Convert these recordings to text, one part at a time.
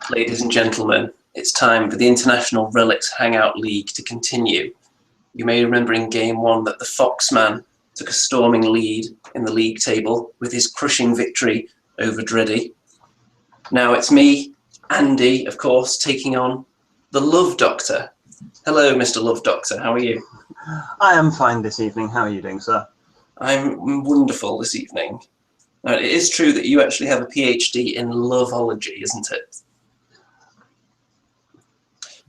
Ladies and gentlemen, it's time for the International Relics Hangout League to continue. You may remember in Game 1 that the Foxman took a storming lead in the league table with his crushing victory over Dreddy. Now it's me, Andy, of course, taking on the Love Doctor. Hello, Mr. Love Doctor, how are you? I am fine this evening. How are you doing, sir? I'm wonderful this evening. Now, it is true that you actually have a PhD in loveology, isn't it?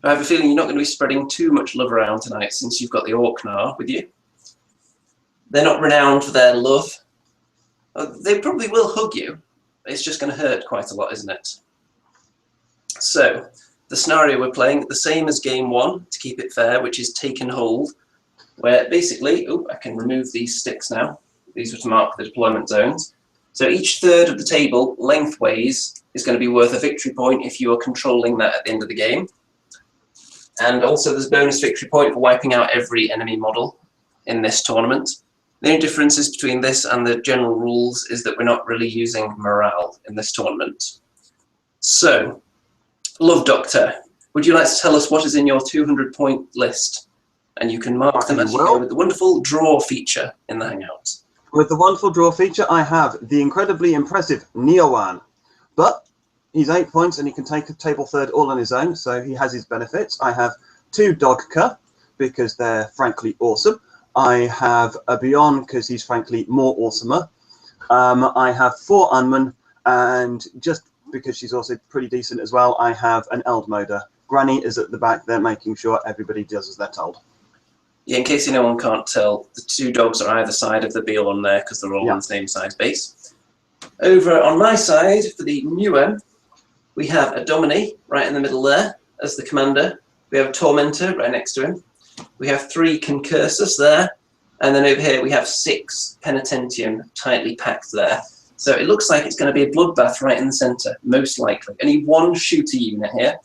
I have a feeling you're not going to be spreading too much love around tonight since you've got the Orcnar with you. They're not renowned for their love. They probably will hug you. It's just going to hurt quite a lot, isn't it? So, the scenario we're playing, the same as Game 1, to keep it fair, which is Take and Hold, where basically, I can remove these sticks now. These were to mark the deployment zones. So each third of the table, lengthways, is going to be worth a victory point if you are controlling that at the end of the game. And also there's a bonus victory point for wiping out every enemy model in this tournament. The only differences between this and the general rules is that we're not really using morale in this tournament. So, Love Doctor, would you like to tell us what is in your 200-point list? And you can mark them as you go with the wonderful draw feature in the Hangout. With the wonderful draw feature, I have the incredibly impressive Nuem, but he's 8 points and he can take a table third all on his own, so he has his benefits. I have 2 Dogka, because they're frankly awesome. I have a Beyond, because he's frankly more awesomer. I have 4 Unman, and just because she's also pretty decent as well, I have an Eldmoder. Granny is at the back there making sure everybody does as they're told. Yeah, in case anyone can't tell, the 2 dogs are either side of the Beyond there because they're all on the same size base. Over on my side, for the Nuem, we have a Dominie right in the middle there as the commander. We have a Tormentor right next to him. We have 3 Concursus there. And then over here we have 6 Penitentium tightly packed there. So it looks like it's going to be a bloodbath right in the centre, most likely. Only 1 shooter unit here.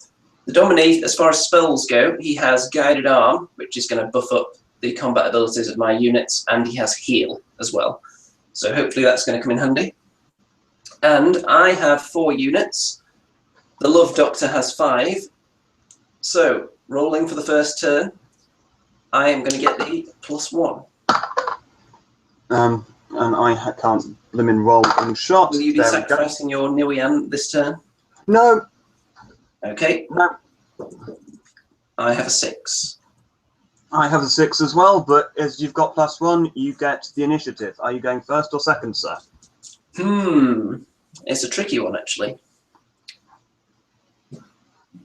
The Dominie, as far as spells go, he has Guided Arm, which is going to buff up the combat abilities of my units, and he has Heal as well. So hopefully that's going to come in handy. And I have 4 units. The Love Doctor has 5. So, rolling for the first turn, I am going to get the +1. And I can't limit roll and shot. Will you be sacrificing your Nuem this turn? No. Okay. No. I have a 6. I have a 6 as well, but as you've got +1, you get the initiative. Are you going first or second, sir? It's a tricky one, actually.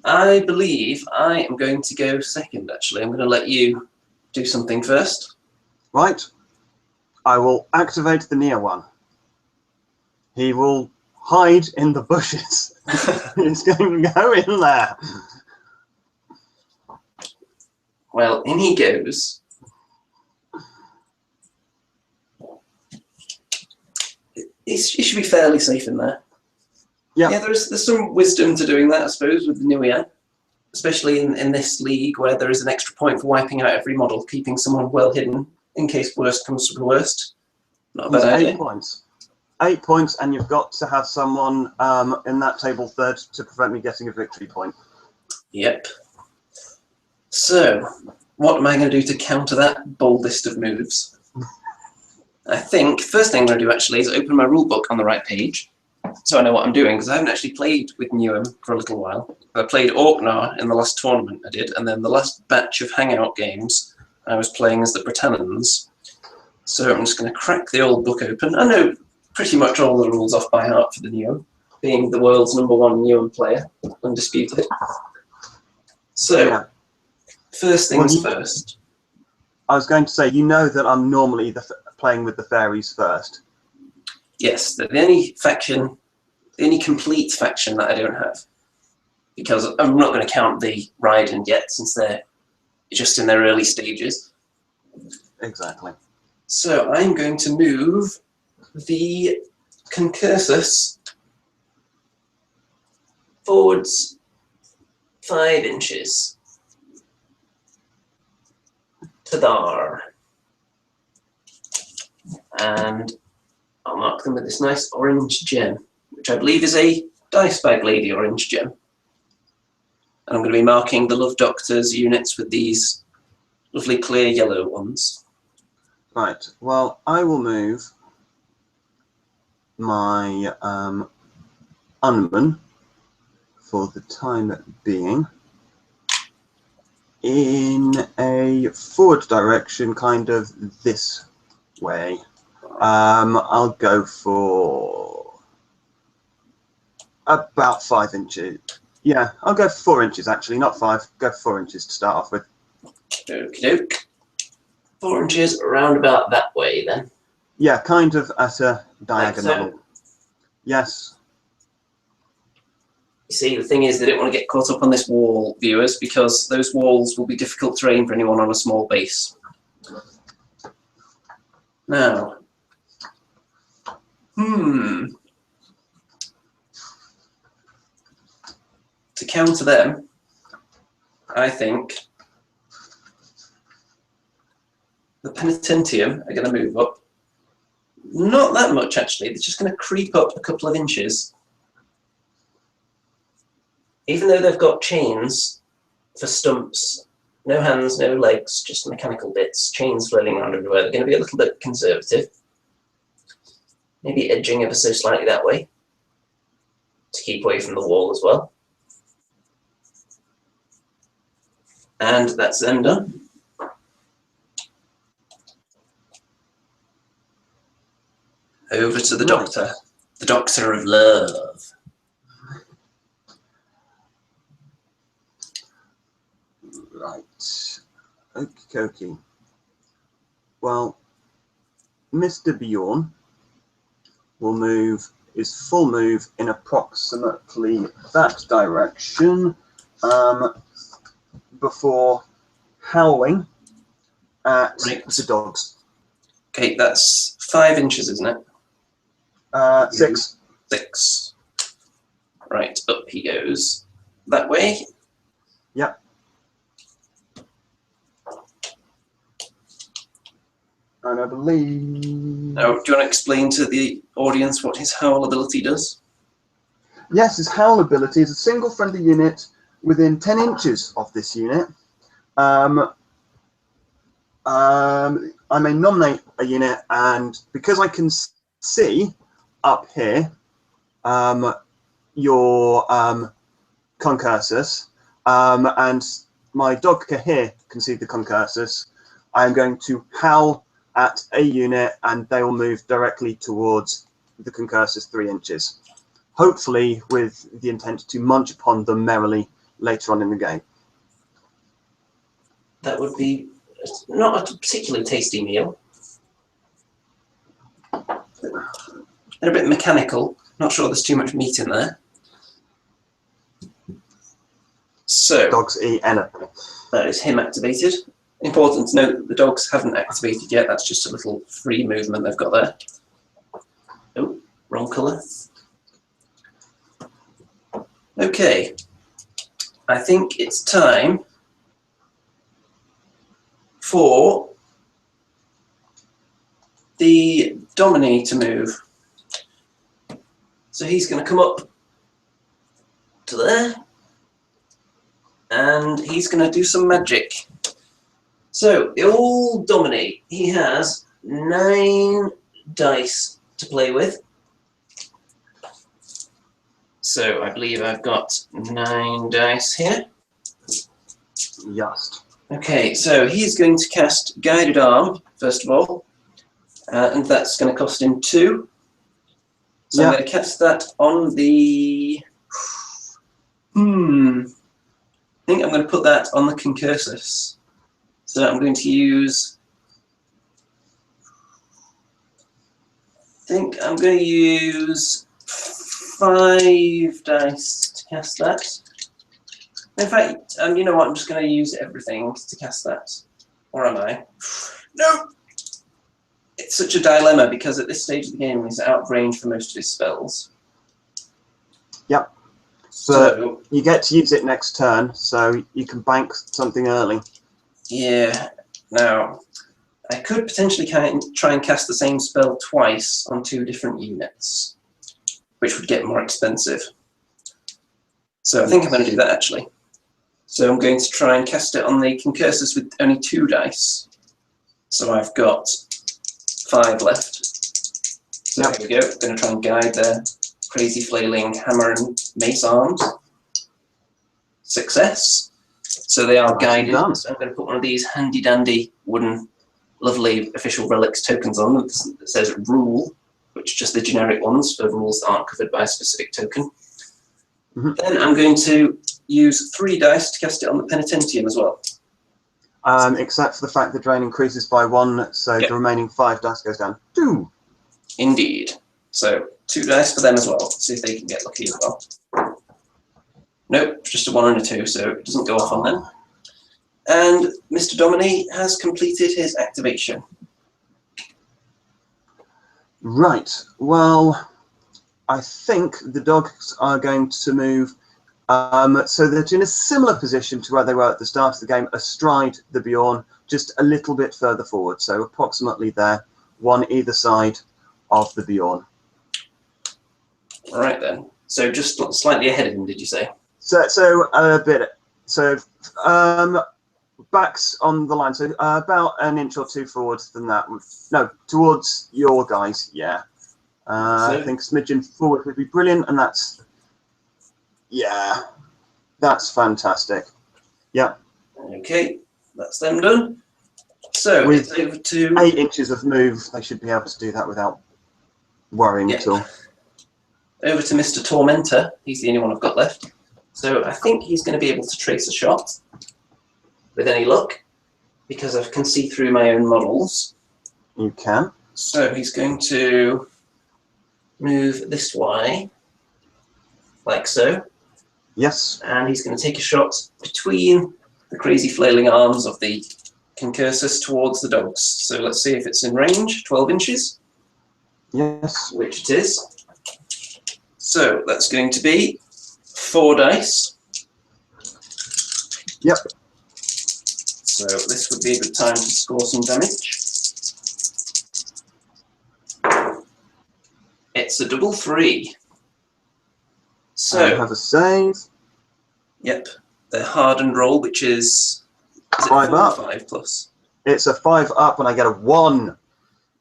I believe I am going to go second, actually. I'm going to let you do something first. Right. I will activate the near one. He will hide in the bushes. He's going to go in there. Well, in he goes. He should be fairly safe in there. Yeah, there's some wisdom to doing that, I suppose, with the Nuem, especially in this league where there is an extra point for wiping out every model, keeping someone well hidden in case worst comes to the worst. Not a bad idea. 8 points. 8 points, and you've got to have someone in that table third to prevent me getting a victory point. Yep. So, what am I going to do to counter that boldest of moves? I think first thing I'm going to do actually is open my rulebook on the right page, so I know what I'm doing, because I haven't actually played with Nuem for a little while. I played Orcnar in the last tournament I did, and then the last batch of Hangout games I was playing as the Pretenders. So I'm just going to crack the old book open. I know pretty much all the rules off by heart for the Nuem, being the world's #1 Nuem player, undisputed. So, first things first. I was going to say, you know that I'm normally playing with the fairies first. Yes, the only faction, the only complete faction that I don't have, because I'm not going to count the Raiden yet, since they're just in their early stages. Exactly. So I'm going to move the Concursus forwards 5 inches to there. And I'll mark them with this nice orange gem, which I believe is a Dice Bag Lady orange gem. And I'm going to be marking the Love Doctor's units with these lovely clear yellow ones. Right, well, I will move my Unman for the time being in a forward direction, kind of this way. I'll go for about 5 inches. Yeah, I'll go for 4 inches actually, not 5. Go for 4 inches to start off with. Okie doke. 4 inches around about that way then. Yeah, kind of at a diagonal. Like so. Yes. You see, the thing is they don't want to get caught up on this wall, viewers, because those walls will be difficult terrain for anyone on a small base. Now, to counter them, I think the Penitentium are going to move up. Not that much, actually. They're just going to creep up a couple of inches. Even though they've got chains for stumps, no hands, no legs, just mechanical bits, chains flailing around everywhere, they're going to be a little bit conservative. Maybe edging ever so slightly that way to keep away from the wall as well. And that's them done. Over to the Doctor. The Doctor of Love. Right. Okie dokie. Well, Mr. Bjorn will move his full move in approximately that direction before howling at the dogs. Okay, that's 5 inches, isn't it? 6. 6. Right, up he goes. That way. Yep. And I believe... Now, do you want to explain to the audience what his howl ability does? Yes, his howl ability is a single friendly unit within 10 inches of this unit. I may nominate a unit, and because I can see up here your concursus, and my dogca here can see the concursus, I am going to howl at a unit, and they will move directly towards the concursus 3 inches. Hopefully with the intent to munch upon them merrily later on in the game. That would be not a particularly tasty meal. They're a bit mechanical. Not sure there's too much meat in there. So dogs eat anything. That is him activated. Important to note that the dogs haven't activated yet. That's just a little free movement they've got there. Oh, wrong colour. Okay. I think it's time for the Dominie to move. So he's going to come up to there, and he's going to do some magic. So the old Dominie, he has 9 dice to play with. So I believe I've got 9 dice here. Yes. Okay, so he's going to cast Guided Arm, first of all, and that's going to cost him 2. So I'm going to cast that on the... I think I'm going to put that on the concursus. So I'm going to use... I think I'm going to use 5 dice to cast that. In fact, you know what, I'm just going to use everything to cast that. Or am I? No! It's such a dilemma because at this stage of the game he's out of range for most of his spells. Yep. So you get to use it next turn, so you can bank something early. Yeah. Now, I could potentially try and cast the same spell twice on 2 different units, which would get more expensive. So I think I'm going to do that actually. So I'm going to try and cast it on the concursors with only 2 dice. So I've got 5 left. So Yep. here we go. I'm going to try and guide their crazy flailing hammer and mace arms. Success. So they are guided. Done. So I'm going to put one of these handy dandy wooden lovely official relics tokens on that says rule, which are just the generic ones for rules that aren't covered by a specific token. Then I'm going to use 3 dice to cast it on the penitentium as well. Except for the fact the drain increases by 1, so the remaining 5 dice goes down 2. Indeed. So 2 dice for them as well. See if they can get lucky as well. Nope, just a 1 and a 2, so it doesn't go off on them. And Mr. Domini has completed his activation. Right. Well, I think the dogs are going to move. So they're in a similar position to where they were at the start of the game, astride the Bjorn, just a little bit further forward. So approximately there, 1 either side of the Bjorn. All right then. So just slightly ahead of him, did you say? So a bit. So backs on the line. So about an inch or 2 forward than that. No, towards your guys. Yeah. I think smidgen forward would be brilliant, and that's fantastic. Yeah. Okay, that's them done. So with it's over to 8 inches of move, they should be able to do that without worrying at all. Over to Mr. Tormentor. He's the only one I've got left. So I think he's going to be able to trace a shot with any luck, because I can see through my own models. You can. So he's going to move this way, like so. Yes. And he's going to take a shot between the crazy flailing arms of the concursus towards the dogs. So let's see if it's in range, 12 inches. Yes. Which it is. So that's going to be 4 dice. Yep. So this would be a good time to score some damage. It's a double 3. So I have a save. Yep, the hardened roll, which is it 5 up. 5 plus? It's a 5 up, and I get a 1.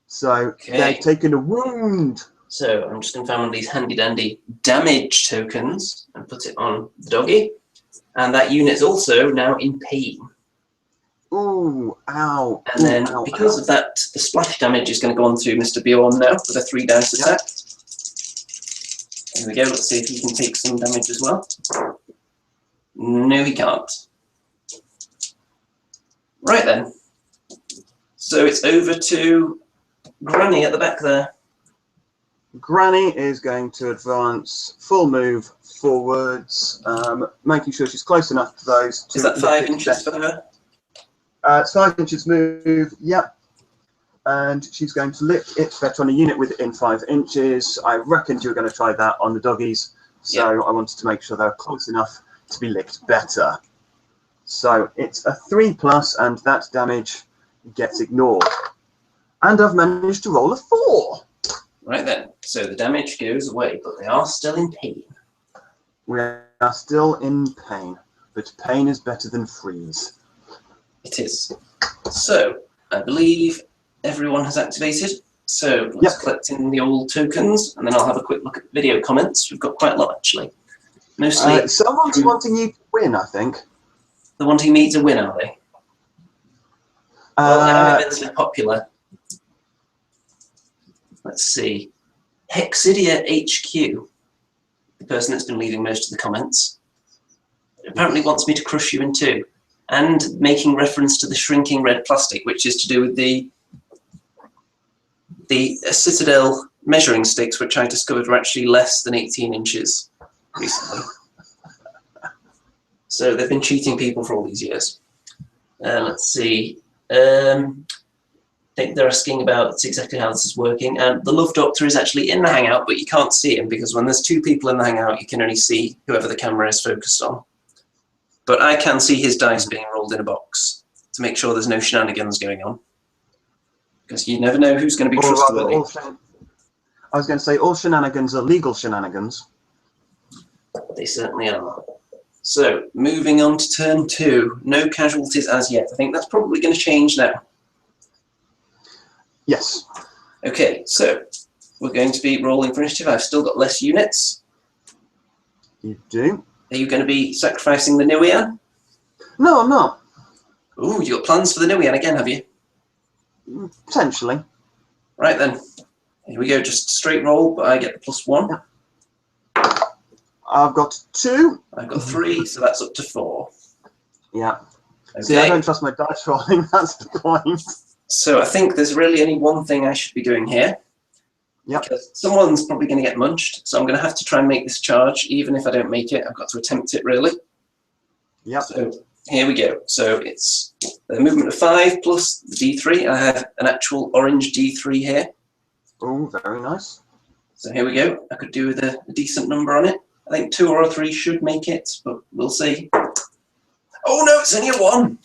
So they've taken a wound. So I'm just going to find one of these handy dandy damage tokens and put it on the doggy. And that unit's also now in pain. Ooh, ow. And then because of that, the splash damage is going to go on to Mr. Bjorn now with a 3 dice attack. There we go, let's see if he can take some damage as well. No, he can't. Right then. So it's over to Granny at the back there. Granny is going to advance full move forwards, making sure she's close enough to those. Is that 5 inches for her? It's 5 inches move, yep. And she's going to lick it better on a unit within 5 inches. I reckoned you were going to try that on the doggies, so I wanted to make sure they're close enough to be licked better. So it's a 3+, and that damage gets ignored. And I've managed to roll a 4. Right then, so the damage goes away, but they are still in pain. We are still in pain, but pain is better than freeze. It is. So, I believe everyone has activated. So, let's collect in the old tokens, and then I'll have a quick look at video comments. We've got quite a lot, actually. Mostly... someone's wanting you to win, I think. They're wanting me to win, are they? Well, I'm immensely popular. Let's see. Hexidia HQ, the person that's been leaving most of the comments, apparently wants me to crush you in 2, and making reference to the shrinking red plastic, which is to do with the Citadel measuring sticks, which I discovered were actually less than 18 inches recently. So they've been cheating people for all these years. Let's see. I think they're asking about exactly how this is working, and the Love Doctor is actually in the Hangout, but you can't see him because when there's 2 people in the Hangout, you can only see whoever the camera is focused on. But I can see his dice being rolled in a box to make sure there's no shenanigans going on, because you never know who's going to be trustworthy. I was going to say all shenanigans are legal shenanigans. They certainly are. So, moving on to turn 2. No casualties as yet. I think that's probably going to change now. Yes. Okay, so we're going to be rolling for initiative. I've still got less units. You do? Are you going to be sacrificing the Nuem? No, I'm not. Ooh, you got plans for the Nuem again, have you? Potentially. Right then. Here we go, just straight roll, but I get the +1. Yeah. I've got 2. I've got 3, so that's up to 4. Yeah. Okay. See, I don't trust my dice rolling, that's the point. So I think there's really only one thing I should be doing here. Yep. Because someone's probably going to get munched, so I'm going to have to try and make this charge. Even if I don't make it, I've got to attempt it, really. Yep. So here we go. So it's a movement of 5 plus the D3. I have an actual orange D3 here. Oh, very nice. So here we go. I could do with a decent number on it. I think 2 or 3 should make it, but we'll see. Oh no, it's only a 1.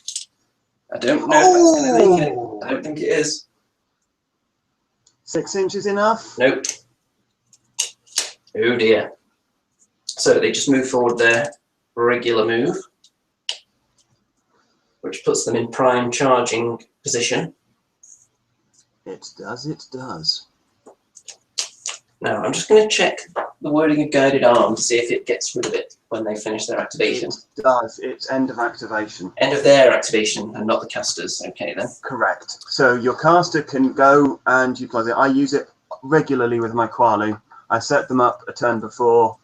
I don't know if that's going to make it. I don't think it is. 6 inches enough? Nope. Oh dear. So they just move forward their regular move, which puts them in prime charging position. It does, it does. Now I'm just going to check the wording of guided arm to see if it gets rid of it when they finish their activation. It does. It's end of activation. End of their activation and not the caster's. Okay then. Correct. So your caster can go and utilize it. I use it regularly with my Qualu. I set them up a turn before,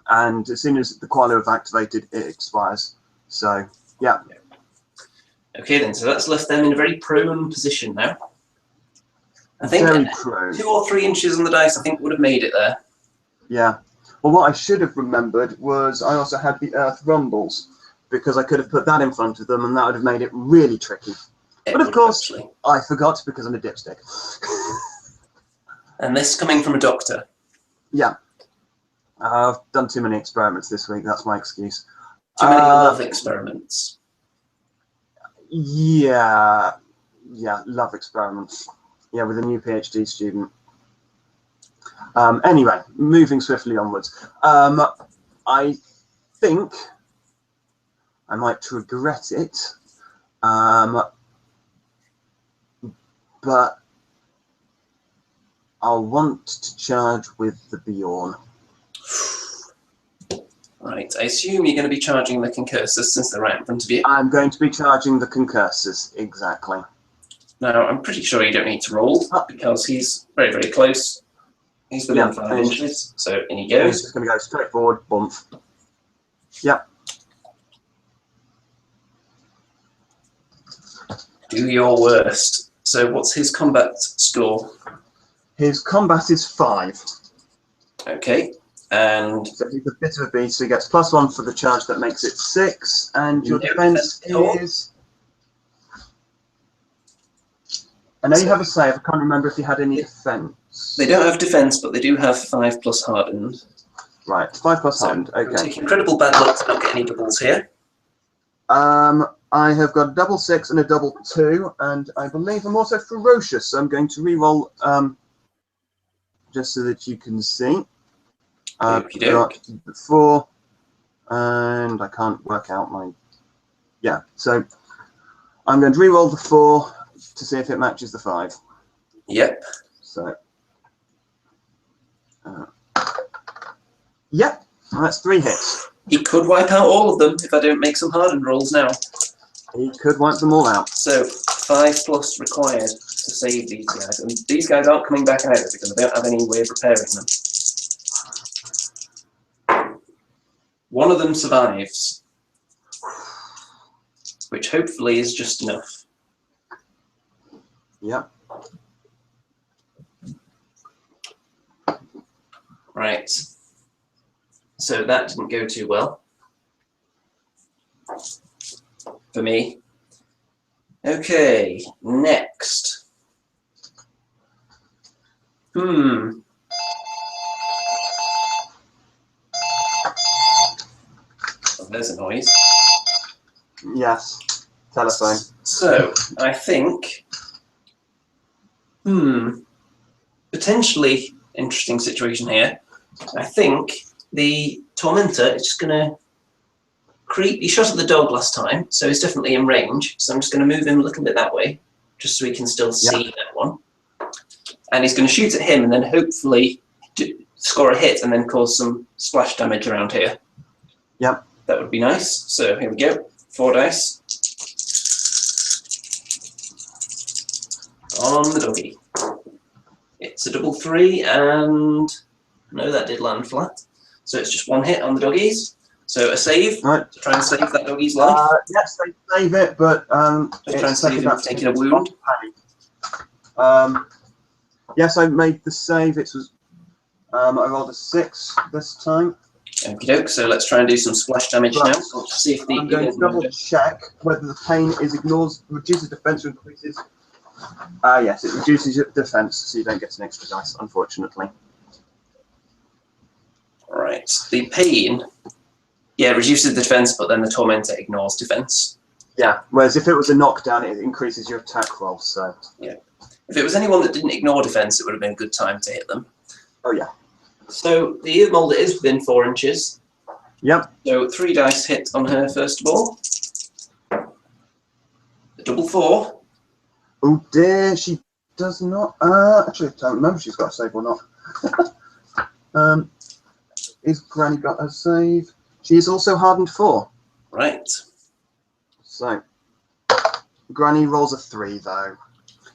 and as soon as the Qualu have activated, it expires. So, yeah. Okay then, so that's left them in a very prone position now. I think Very prone. 2 or 3 inches on the dice, I think, would have made it there. Yeah. Well, what I should have remembered was I also had the Earth Rumbles, because I could have put that in front of them, and that would have made it really tricky. But of course, I forgot because I'm a dipstick. And this coming from a doctor. Yeah. I've done too many experiments this week, that's my excuse. Too many love experiments. Yeah. Yeah, love experiments. Yeah, with a new PhD student. Anyway, moving swiftly onwards. I think I might regret it, but I'll want to charge with the Bjorn. Right, I assume you're going to be charging the concursors since they're right in front of you. I'm going to be charging the concursors, exactly. Now, I'm pretty sure you don't need to roll because he's very, very close. He's within 5 inches, so in he goes. He's just going to go straight forward, bump. Yep. Do your worst. So what's his combat score? His combat is 5. Okay, and so he's a bit of a beast, so he gets +1 for the charge, that makes it 6, and your defense is... I know you have a save, I can't remember if you had any defense. They don't have defense, but they do have 5 plus hardened. Right, 5 plus hardened, okay. Take incredible bad luck to not get any doubles here. I have got a double 6 and a double 2, and I believe I'm also ferocious, so I'm going to re-roll just so that you can see. I've got 4, and I can't work out my... Yeah, so I'm going to re-roll the 4 to see if it matches the 5. Yep. So, yep, that's 3 hits. He could wipe out all of them if I don't make some hardened rolls now. He could wipe them all out. So 5 plus required to save these guys. And these guys aren't coming back either because I don't have any way of repairing them. One of them survives, which hopefully is just enough. Yep. Right. So that didn't go too well for me. Okay, next. Oh, there's a noise. Yes, telephone. So, I think, potentially interesting situation here. I think the Tormentor is just going to creep. He shot at the dog last time, so he's definitely in range. So I'm just going to move him a little bit that way, just so he can still see that one. And he's going to shoot at him and then hopefully score a hit and then cause some splash damage around here. Yep. That would be nice. So here we go. 4 dice. On the doggy. It's a double 3 and no, that did land flat. So it's just 1 hit on the doggies. So a save to try and save that doggy's life. Yes, they save it, but just try and save him taking a wound. Yes, I made the save. It was I rolled a 6 this time. Okie doke. So let's try and do some splash damage now. See if I'm going to double check whether the pain reduces defense or increases. Yes, it reduces your defense, so you don't get an extra dice, unfortunately. Right. The pain, reduces the defense, but then the tormentor ignores defense. Yeah. Whereas if it was a knockdown, it increases your attack roll. So yeah. If it was anyone that didn't ignore defense, it would have been a good time to hit them. Oh yeah. So the ear molder is within 4 inches. Yep. So 3 dice hit on her first of all. A double 4. Oh dear, she does not. Actually, I don't remember if she's got a save or not. Is Granny got a save? She is also hardened 4. Right. So Granny rolls a 3 though.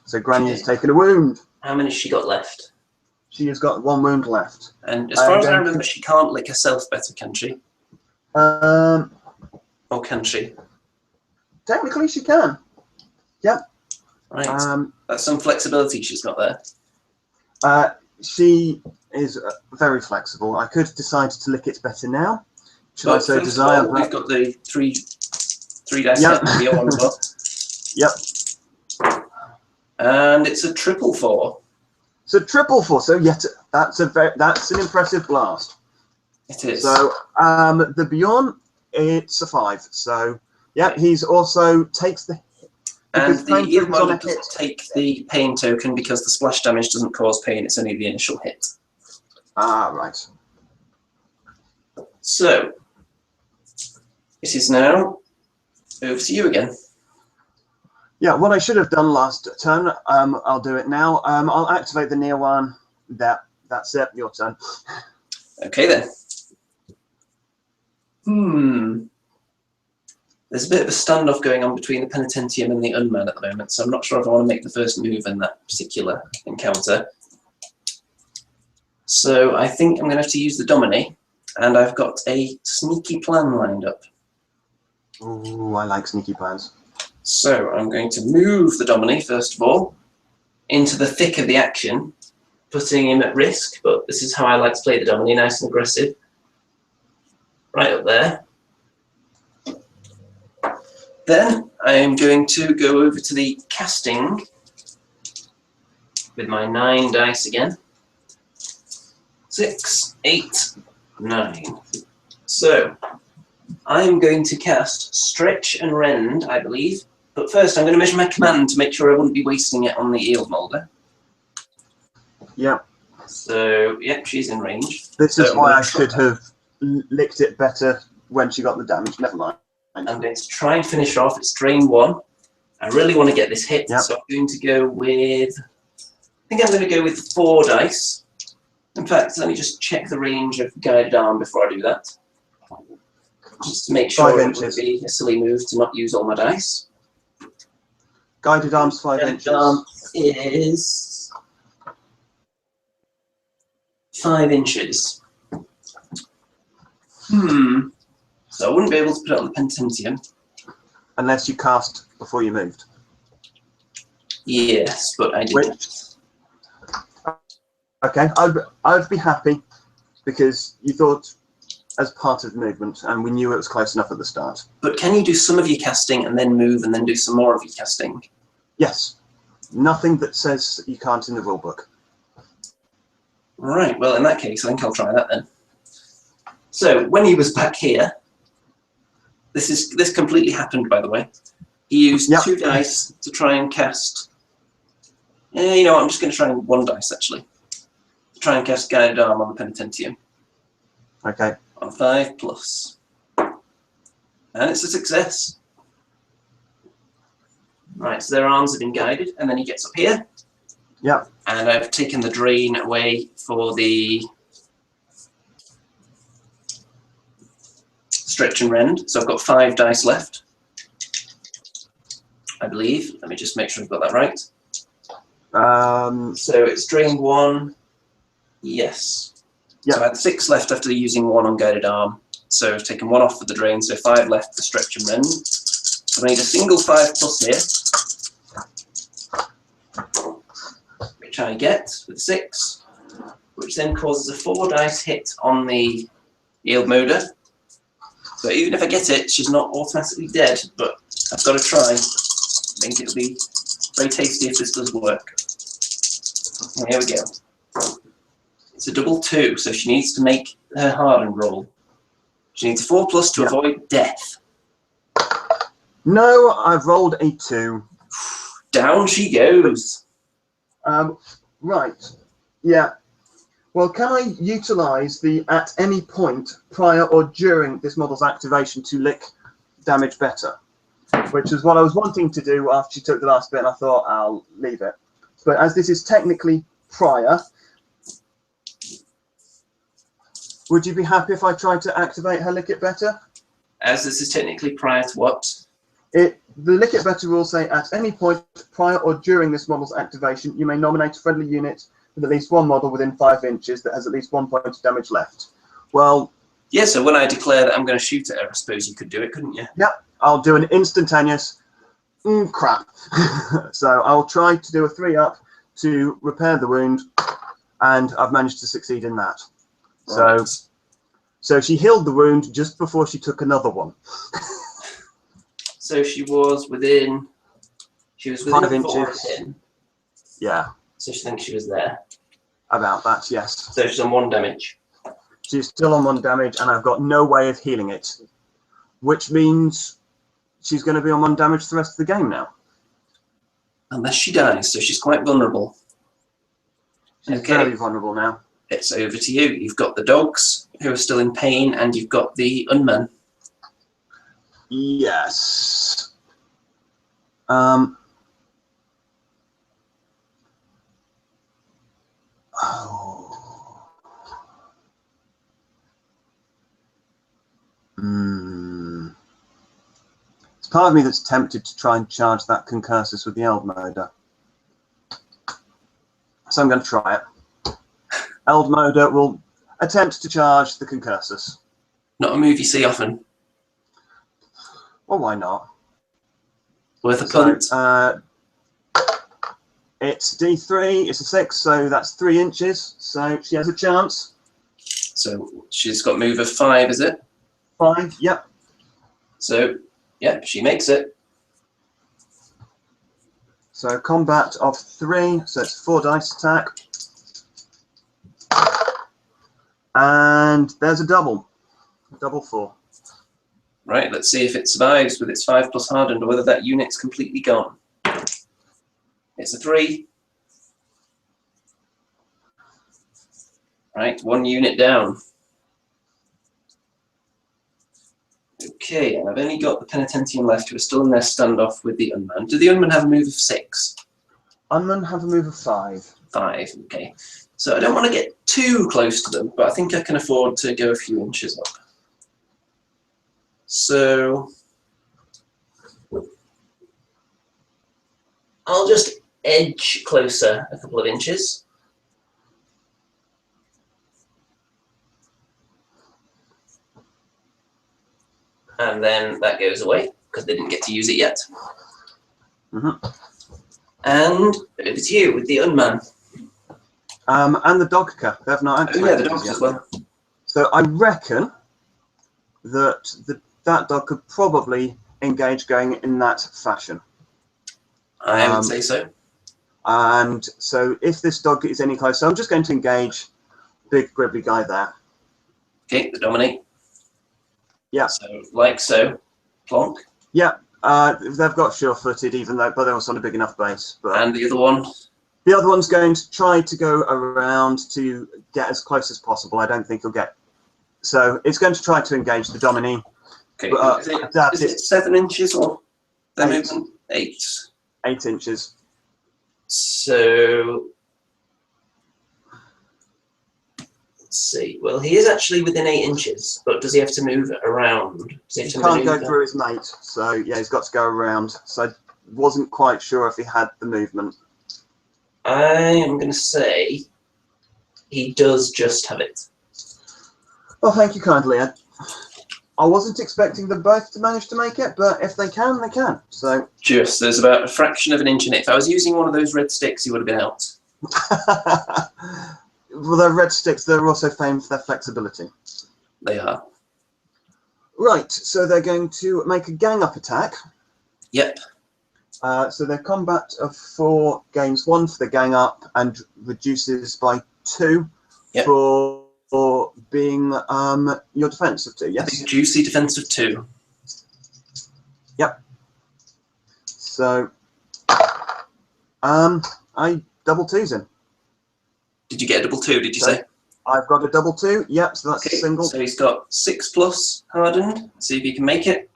So Granny has taken a wound. How many has she got left? She has got 1 wound left. And as far as I remember, she can't lick herself better, can she? Or can she? Technically, she can. Yep. Right. That's some flexibility she's got there. She is very flexible. I could decide to lick it better now. Should I so desire? We've got the three dice hit and the other one as well. Yep. And it's a triple 4. So triple 4. So that's an impressive blast. It is. So the Bjorn, it's a 5. So yeah, he's also takes the hit. And the ear molder doesn't take the pain token because the splash damage doesn't cause pain. It's only the initial hit. Ah, right. So it is now over to you again. Yeah, what I should have done last turn, I'll do it now. I'll activate the near one. That's it. Your turn. Okay then. There's a bit of a standoff going on between the Penitentium and the Unman at the moment, so I'm not sure if I want to make the first move in that particular encounter. So I think I'm going to have to use the Dominie, and I've got a sneaky plan lined up. Ooh, I like sneaky plans. So I'm going to move the Dominie, first of all, into the thick of the action, putting him at risk, but this is how I like to play the Dominie, nice and aggressive. Right up there. Then I am going to go over to the casting with my 9 dice again. 6, 8, 9. So I'm going to cast Stretch and Rend, I believe. But first I'm going to measure my command to make sure I wouldn't be wasting it on the eel molder. Yeah. So, yep, she's in range. This is why I should have licked it better when she got the damage. Never mind. I'm going to try and finish off. It's drain 1. I really want to get this hit, so I'm going to go with... I think I'm going to go with 4 dice. In fact, let me just check the range of Guided Arm before I do that. Just to make sure it would be a silly move to not use all my dice. Guided Arm's 5 inches. Guided Arm is 5 inches. So I wouldn't be able to put it on the Penitentium. Unless you cast before you moved. Yes, but I didn't. Okay, I'd be happy because you thought as part of the movement and we knew it was close enough at the start. But can you do some of your casting and then move and then do some more of your casting? Yes. Nothing that says you can't in the rulebook. Right, well in that case I think I'll try that then. So when he was back here, this completely happened by the way. He used 2 dice to try and cast. You know what, I'm just going to try 1 dice actually. To try and cast Guided Arm on the Penitentium. Okay. On 5+. And it's a success. Right, so their arms have been guided, and then he gets up here. Yep. And I've taken the drain away for the stretch and rend. So I've got 5 dice left, I believe. Let me just make sure I've got that right. So it's drained 1. Yes. Yep. So I had 6 left after using 1 on guided arm. So I've taken 1 off for the drain, so 5 left for stretch and rend. So I need a single 5+ here, which I get with 6, which then causes a 4 dice hit on the yield motor. So even if I get it, she's not automatically dead, but I've got to try. I think it'll be very tasty if this does work. And here we go. It's a double 2, so she needs to make her hardened roll. She needs a 4+ to avoid death. No, I've rolled a 2. Down she goes. Right. Yeah. Well, can I utilise the at any point prior or during this model's activation to lick damage better? Which is what I was wanting to do after she took the last bit, and I thought I'll leave it. But as this is technically prior, would you be happy if I tried to activate her lick it better? As this is technically prior to what? The lick it better rule say at any point prior or during this model's activation, you may nominate a friendly unit with at least 1 model within 5 inches that has at least 1 point of damage left. Well, yeah, so when I declare that I'm going to shoot at her, I suppose you could do it, couldn't you? Yep, I'll do an instantaneous crap. So I'll try to do a 3-up to repair the wound, and I've managed to succeed in that. Right. So she healed the wound just before she took another one. So she was within 5 inches. Yeah. So she thinks she was there. About that, yes. So she's on 1 damage. She's still on 1 damage, and I've got no way of healing it, which means she's going to be on 1 damage the rest of the game now. Unless she dies, so she's quite vulnerable. She's very vulnerable now. It's over to you. You've got the dogs who are still in pain, and you've got the unman. Yes. It's part of me that's tempted to try and charge that concursus with the Eld Motor. So I'm going to try it. Eld Motor will attempt to charge the concursus. Not a move you see often. Well, why not? Worth a punt. So, it's D3, it's a 6, so that's 3 inches. So she has a chance. So she's got move of 5, is it? 5, yep. So, yeah, she makes it. So combat of 3, so it's 4 dice attack. And there's a double. Double 4. Right, let's see if it survives with its 5+ hardened, or whether that unit's completely gone. It's a 3. Right, 1 unit down. Okay, and I've only got the Penitentium left, who are still in their standoff with the Unman. Do the Unman have a move of 6? Unman have a move of 5. 5, okay. So I don't want to get too close to them, but I think I can afford to go a few inches up. So I'll just edge closer a couple of inches. And then that goes away, because they didn't get to use it yet. Mm-hmm. And over to you with the Unman. And the Dogka. They have not activated. Oh, yeah, the dogs as well. So I reckon that that dog could probably engage going in that fashion. I would say so. And so if this dog is any closer, I'm just going to engage big gribbly guy there. Okay, the dominate. Yeah. So, like so. Plonk. Yeah. They've got sure-footed, even though, but they're also on a big enough base. But And the other one? the other one's going to try to go around to get as close as possible. I don't think he'll get. So it's going to try to engage the Dominie. Okay. But, Is it 7 inches or their 8. movement? 8. 8 inches. So let's see. Well, he is actually within 8 inches, but does he have to move around? Does he have He to can't go maneuver? through his mate, so yeah, he's got to go around. So I wasn't quite sure if he had the movement. I am going to say he does just have it. Well, thank you kindly, Ed. I wasn't expecting them both to manage to make it, but if they can, they can. So Just, there's about a fraction of an inch in it. If I was using one of those red sticks, he would have been out. well, they're red sticks. They're also famed for their flexibility. They are. Right, so they're going to make a gang-up attack. Yep. So their combat of 4 gains 1 for the gang-up and reduces by 2 Yep. for being your defense of 2, yes? Big juicy defense of 2. Yep. So I double 2s him. Did you get a double 2, did you say? I've got a double 2, yep, so that's Okay, a single. so he's got 6+ hardened. See if he can make it.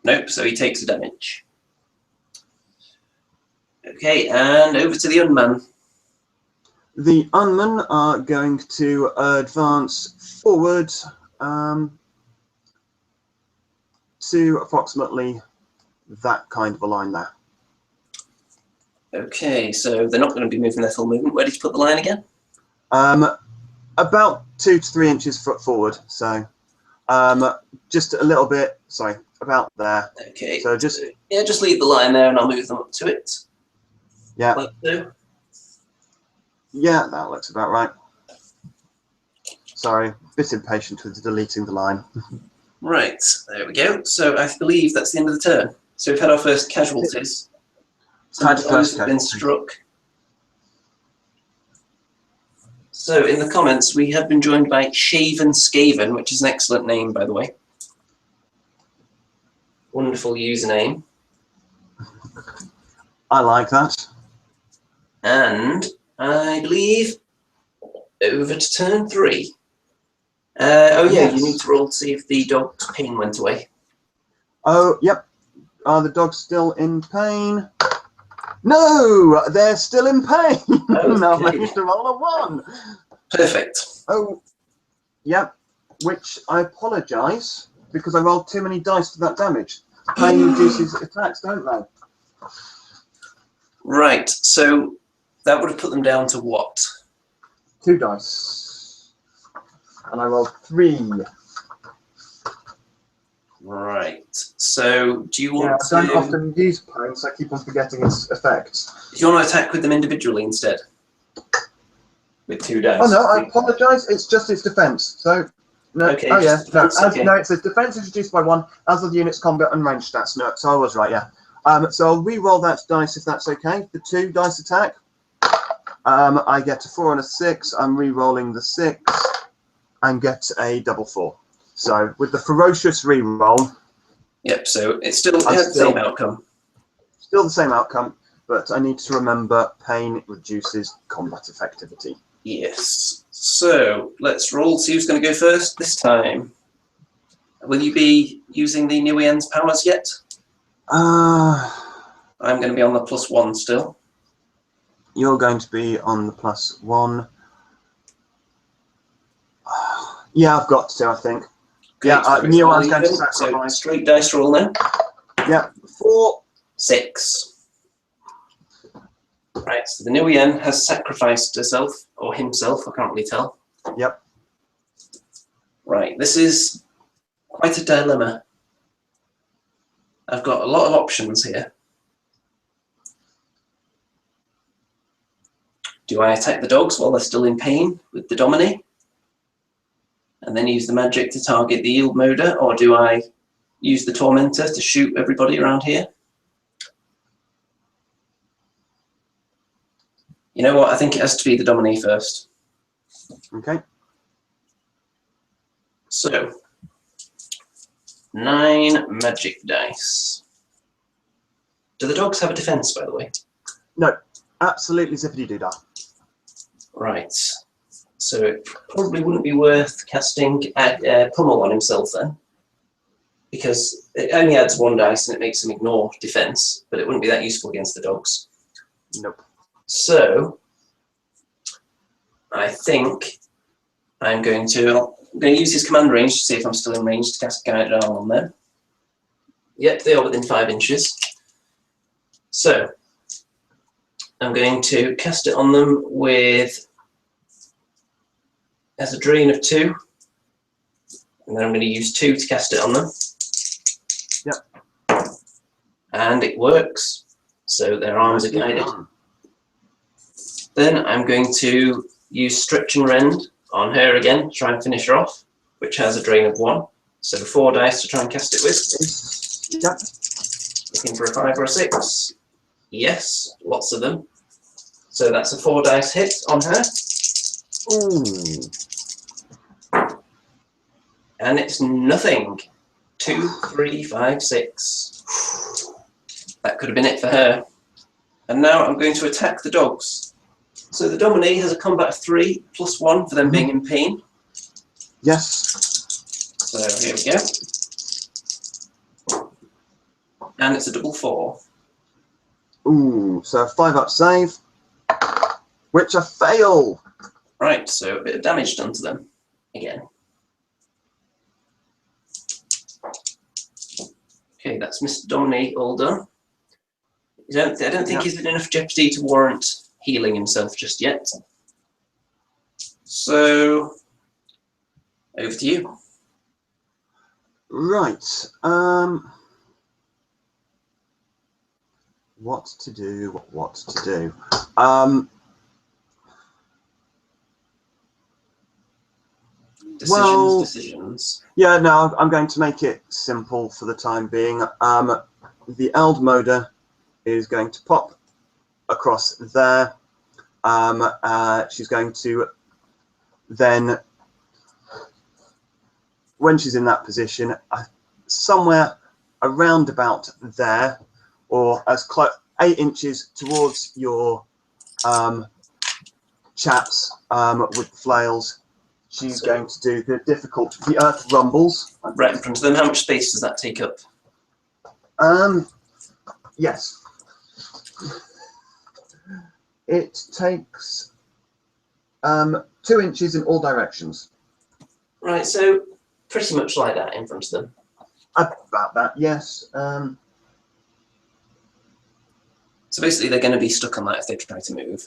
Nope, so he takes the damage. Okay, and over to the unman. The unmen are going to advance forward to approximately that kind of a line there. Okay, so they're not going to be moving their full movement. Where did you put the line again? About 2 to 3 inches forward, so just a little bit, sorry, about there. Okay, so just leave the line there and I'll move them up to it. Yeah. Like so. Yeah, that looks about right. Sorry, a bit impatient with deleting the line. Right, there we go. So I believe that's the end of the turn. So we've had our first casualties. Some Had dogs first have been casualties. struck. So in the comments, we have been joined by Shaven Skaven, which is an excellent name, by the way. Wonderful username. I like that. And I believe over to turn 3. Oh yeah, Yes. you need to roll to see if the dog's pain went away. Oh, yep. Are the dogs still in pain? No, they're still in pain. I've managed to roll a 1. Perfect. Oh, yep. Which I apologise because I rolled too many dice for that damage. Pain reduces attacks, don't they? Right, so that would have put them down to what? 2 dice. And I rolled 3. Right, so do you want I don't to... often use pain, so I keep on forgetting its effects. Do you want to attack with them individually instead? With 2 dice? Oh no, I apologise. It's just its defence. So no. Okay, oh yeah. No, okay. no, it says defence is reduced by 1, as are the unit's combat and range stats. No, so I was right. Yeah. So I'll re-roll that dice if that's okay. The 2 dice attack. I get a 4 and a 6. I'm re-rolling the 6 and get a double 4. So with the ferocious re-roll. Yep. So it's still the same outcome. Still the same outcome, but I need to remember pain reduces combat effectivity. Yes. So let's roll. See who's going to go first this time. Will you be using the Nuem's powers yet? I'm going to be on the +1 still. You're going to be on the +1. Yeah, I've got to, I think. Okay, yeah, so Nuem's going to so sacrifice. straight dice roll now. Yeah, 4. 6. Right, so the Nuem has sacrificed herself, or himself, I can't really tell. Yep. Right, this is quite a dilemma. I've got a lot of options here. Do I attack the dogs while they're still in pain with the Domine? And then use the magic to target the Yield Moder, or do I use the Tormentor to shoot everybody around here? You know what, I think it has to be the Domine first. Okay. So, 9 magic dice. Do the dogs have a defense, by the way? No, absolutely zippity-doo-dah. Right. So it probably wouldn't be worth casting Pummel on himself then. because it only adds 1 dice and it makes them ignore defense, but it wouldn't be that useful against the dogs. Nope. So I think I'm going to use his command range to see if I'm still in range to cast Guided Arm on them. Yep, they are within 5 inches. So I'm going to cast it on them with as a drain of 2, and then I'm going to use 2 to cast it on them. Yep. And it works, so their arms are guided. Then I'm going to use Stretch and Rend on her again, try and finish her off, which has a drain of 1. So 4 dice to try and cast it with. Yep. Looking for a 5 or a 6. Yes, lots of them. So that's a 4 dice hit on her. Ooh. And it's nothing. 2, 3, 5, 6. That could have been it for her. And now I'm going to attack the dogs. So the Dominie has a combat of 3 plus 1 for them being in pain. Yes. So here we go. And it's a double 4. Ooh, so a 5-up save, which I fail. Right, so a bit of damage done to them again. Okay, that's Mr. Dominie all done. I don't think he's in enough jeopardy to warrant healing himself just yet. So, over to you. Right. What to do? What to do? Decisions. Yeah, no, I'm going to make it simple for the time being. The Eldmoda is going to pop across there. She's going to then, when she's in that position, somewhere around about there, or as close 8 inches towards your chaps with the flails. She's going to do the earth rumbles. Right in front of them. How much space does that take up? Yes. It takes 2 inches in all directions. Right, so pretty much like that in front of them. About that, yes. So basically they're going to be stuck on that if they try to move.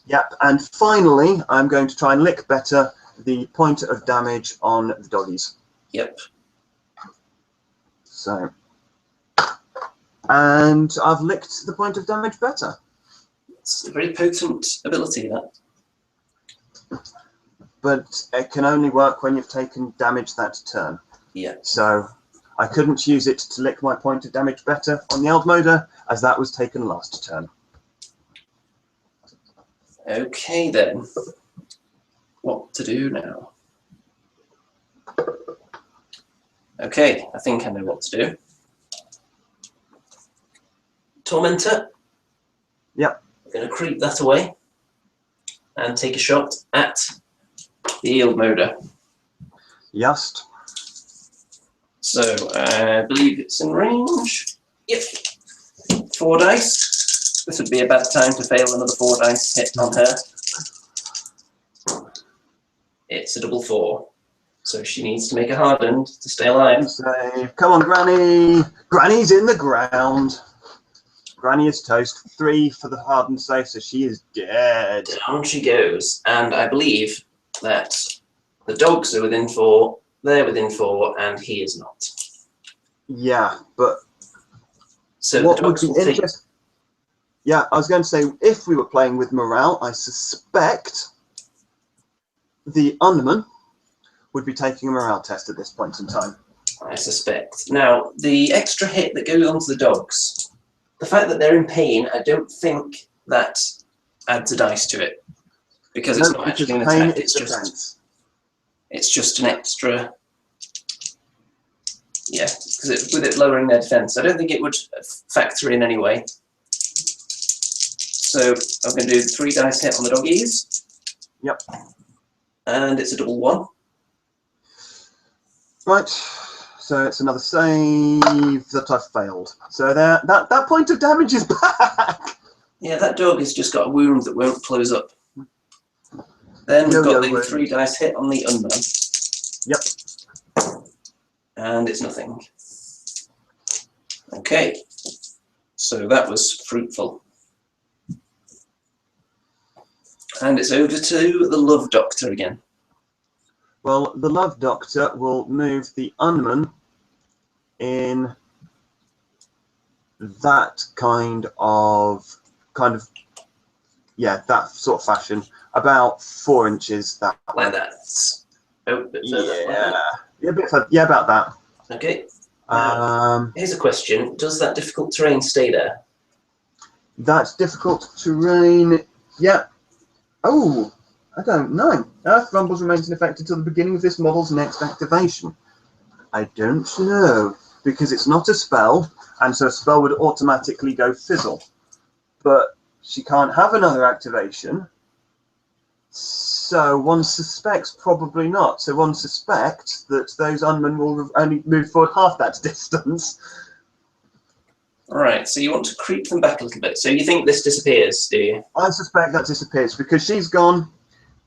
Yep, and finally I'm going to try and lick better the point of damage on the doggies. Yep. So, and I've licked the point of damage better. It's a very potent ability, that. But it can only work when you've taken damage that turn. Yeah. So I couldn't use it to lick my point of damage better on the Eldmoda, as that was taken last turn. Okay then. What to do now? Okay, I think I know what to do. Tormentor. Yep. I'm going to creep that away and take a shot at the Eldmoda. Just. So I believe it's in range. Yep. 4 dice. This would be a bad time to fail another 4 dice hit on her. It's a double 4. So she needs to make a hardened to stay alive. Save. Come on, Granny. Granny's in the ground. Granny is toast. 3 for the hardened save, so she is dead. Down she goes. And I believe that the dogs are within 4, they're within 4, and he is not. Yeah, but so what the dogs would be will take... Yeah, I was going to say, if we were playing with morale, I suspect the Underman would be taking a morale test at this point in time. I suspect. Now, the extra hit that goes onto the dogs, the fact that they're in pain, I don't think that adds a dice to it. Because it's not actually an attack, it's just an extra... Yeah, because with it lowering their defense, I don't think it would factor in anyway. So I'm going to do 3 dice hit on the doggies. Yep. And it's a double 1. Right. so it's another save that I've failed. So there, that point of damage is back. Yeah, that dog has just got a wound that won't close up. Then we've got the wound. 3 dice hit on the unknown. Yep. And it's nothing. Okay. So that was fruitful. And it's over to the Love Doctor again. Well, the Love Doctor will move the Unman in that kind of, yeah, that sort of fashion. About 4 inches that way. Like that. Oh, a bit further. Yeah. Like that. Yeah, a bit further. Yeah, about that. Okay. Here's a question. Does that difficult terrain stay there? That's difficult terrain. Yeah. Oh, I don't know. Earth Rumbles remains in effect until the beginning of this model's next activation. I don't know, because it's not a spell, and so a spell would automatically go fizzle. But she can't have another activation, so one suspects probably not. So one suspects that those Unmen will only move forward half that distance. Alright, so you want to creep them back a little bit. So you think this disappears, do you? I suspect that disappears because she's gone,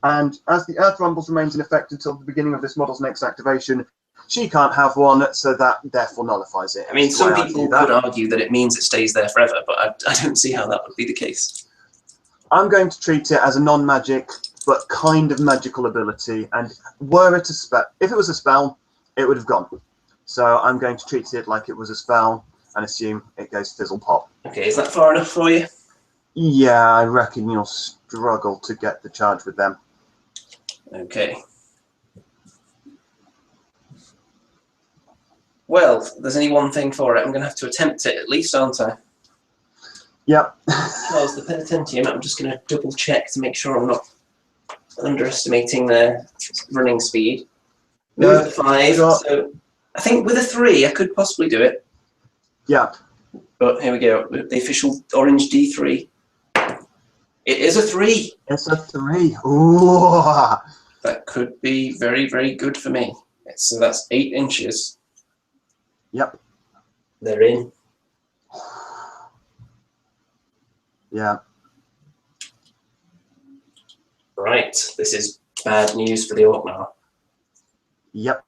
and as the Earth Rumbles remains in effect until the beginning of this model's next activation, she can't have one, so that therefore nullifies it. I mean, some people could argue that it means it stays there forever, but I don't see how that would be the case. I'm going to treat it as a non-magic, but kind of magical ability, and were it a spell, if it was a spell, it would have gone. So I'm going to treat it like it was a spell, and assume it goes fizzle pop. Okay, is that far enough for you? Yeah, I reckon you'll struggle to get the charge with them. Okay. Well, there's only one thing for it. I'm going to have to attempt it at least, aren't I? Yep. Because the Penitentium, I'm just going to double check to make sure I'm not underestimating their running speed. Move at 5, so I think with a 3 I could possibly do it. Yeah. But here we go, the official orange D3. It is a 3. It's a 3. Ooh. That could be very, very good for me. So that's 8 inches. Yep. They're in. Yeah. Right, this is bad news for the Orcnar. Yep.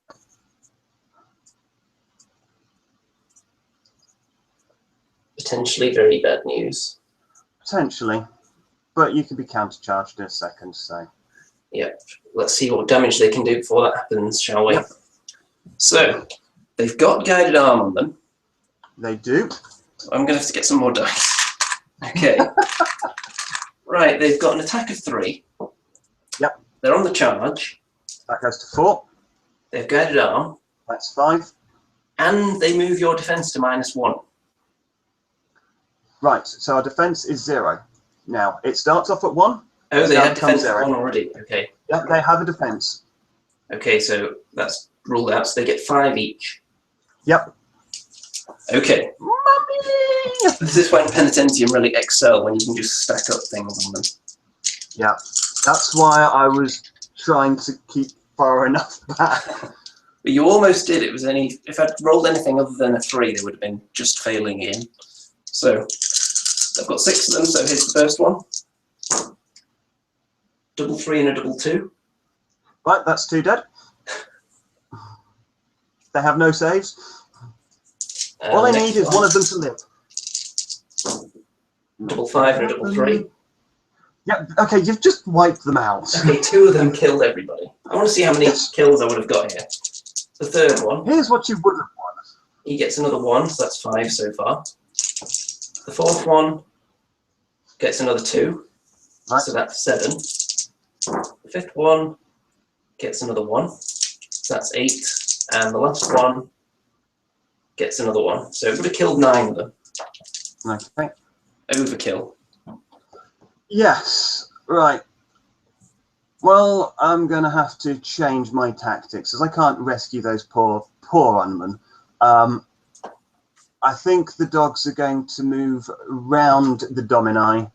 Potentially very bad news. Potentially. But you can be countercharged in a second, so. Yep. Let's see what damage they can do before that happens, shall we? Yep. So, they've got guided arm on them. They do. I'm going to have to get some more dice. Okay. Right, they've got an attack of 3. Yep. They're on the charge. That goes to 4. They've guided arm. That's 5. And they move your defense to -1. Right, so our defense is 0. Now, it starts off at 1. Oh, they had defense at 1 already. Okay. Yep, they have a defense. Okay, so that's ruled out. So they get 5 each. Yep. Okay. Mummy! This is when Penitentium really excel, when you can just stack up things on them. Yeah, that's why I was trying to keep far enough back. But you almost did. It was only, if I'd rolled anything other than a 3, they would have been just failing in. So I've got 6 of them. So here's the first one. Double 3 and a double 2. Right, that's 2 dead. They have no saves. All I need is one of them to live. Double 5 and a double 3. Yep, okay, you've just wiped them out. Okay, 2 of them killed everybody. I want to see how many kills I would have got here. The third one. Here's what you would have won. He gets another 1, so that's 5 so far. The fourth one gets another 2, right. So that's 7. The fifth one gets another 1, so that's 8. And the last one gets another 1. So it would have killed 9 of them. Okay. Overkill. Yes, right. Well, I'm going to have to change my tactics, as I can't rescue those poor Unmen. I think the dogs are going to move round the Domini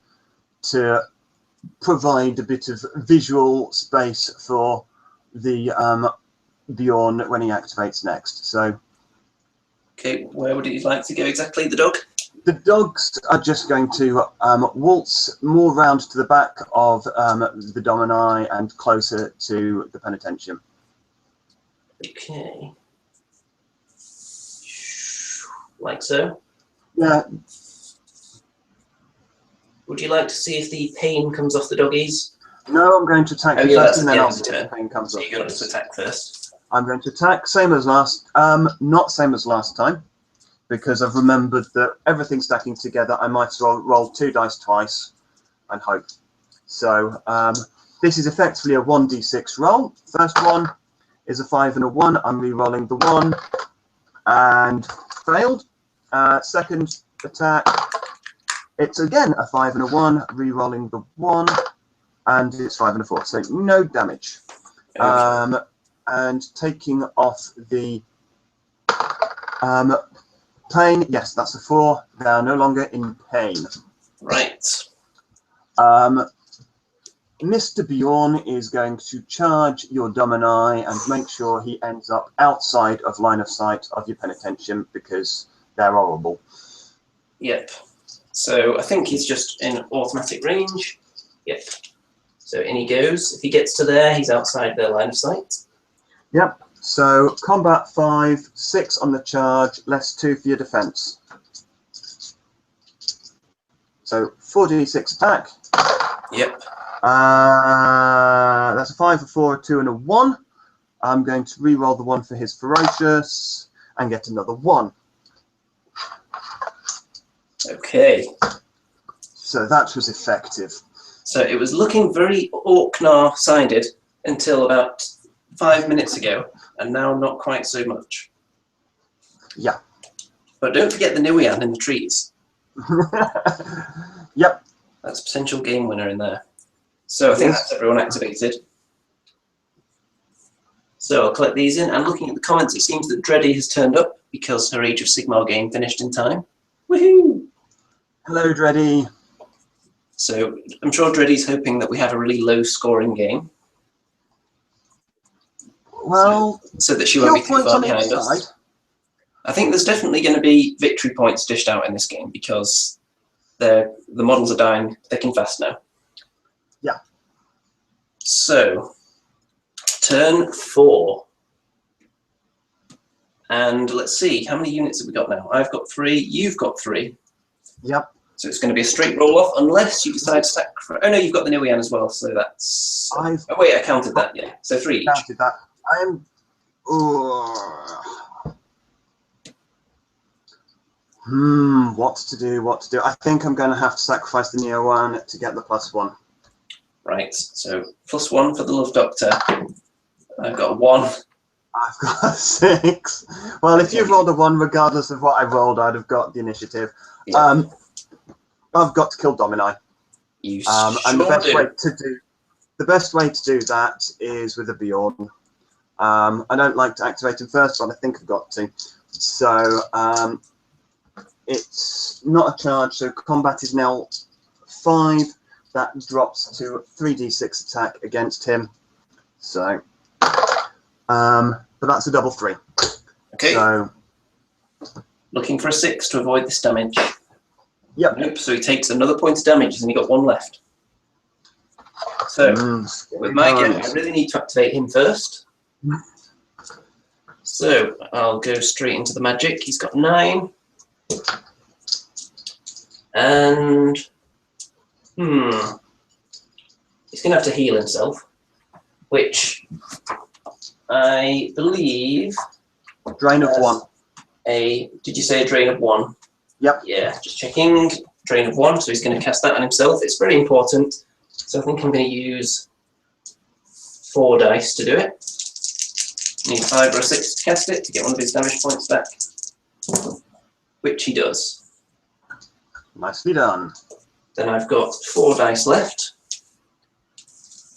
to provide a bit of visual space for the Bjorn when he activates next. So Okay, where would you like to go exactly, the dog? The dogs are just going to waltz more round to the back of the Domini and closer to the penitentium. Okay. Like so. Yeah. Would you like to see if the pain comes off the doggies? No, I'm going to attack you first, and then I'll see if the pain comes so off. you're going to attack first. I'm going to attack, same as last, not same as last time, because I've remembered that everything's stacking together. I might roll 2 dice twice and hope. So this is effectively a 1d6 roll. First one is a 5 and a 1. I'm re-rolling the 1 and failed. Second attack, it's again a 5 and a 1, re-rolling the 1, and it's 5 and a 4. So no damage. Okay. And taking off the pain, yes, that's a 4. They are no longer in pain. Right. Mr. Bjorn is going to charge your Domini and make sure he ends up outside of line of sight of your penitentium because they're horrible. Yep. So I think he's just in automatic range. Yep. So in he goes. If he gets to there, he's outside their line of sight. Yep. So combat 5, 6 on the charge, less 2 for your defense. So 4d6 attack. Yep. That's a 5, a 4, a 2, and a 1. I'm going to re-roll the 1 for his ferocious and get another 1. Okay. So that was effective. So it was looking very Orcnar-sided until about 5 minutes ago, and now not quite so much. Yeah. But don't forget the Nuem in the trees. Yep. That's a potential game winner in there. So I think that's everyone activated. So I'll collect these in, and looking at the comments, it seems that Dreddy has turned up because her Age of Sigmar game finished in time. Woohoo! Hello, Dreddy. So I'm sure Dreddy's hoping that we have a really low-scoring game. Well, so that she won't be too far behind side. us. I think there's definitely going to be victory points dished out in this game because the models are dying thick and fast now. Yeah. So, turn 4. And let's see, how many units have we got now? I've got 3, you've got 3. Yep. So it's going to be a straight roll off unless you decide to sacrifice. Oh no, you've got the Nuem as well, so that's... Oh wait, I counted that, yeah. So 3 each. Counted that. I am... what to do? I think I'm going to have to sacrifice the Nuem to get the +1. Right, so +1 for the Love Doctor. I've got a 1. I've got a 6. Well, if you've rolled a 1, regardless of what I rolled, I'd have got the initiative. Yeah. I've got to kill Domini. You and the best way to do that is with a Bjorn. I don't like to activate him first, but I think I've got to. So it's not a charge, so combat is now 5. That drops to 3d6 attack against him. So, but that's a double 3. Okay. So, looking for a 6 to avoid this damage. Yep. Nope. So he takes another point of damage, and he got 1 left. So with my game, I really need to activate him first. So I'll go straight into the magic. He's got 9. And he's going to have to heal himself, which I believe... Drain of 1. Did you say a drain of 1? Yep. Yeah, just checking. Drain of 1, so he's going to cast that on himself. It's very important. So I think I'm going to use 4 dice to do it. Need 5 or a 6 to cast it to get one of his damage points back, which he does. Nicely done. Then I've got 4 dice left,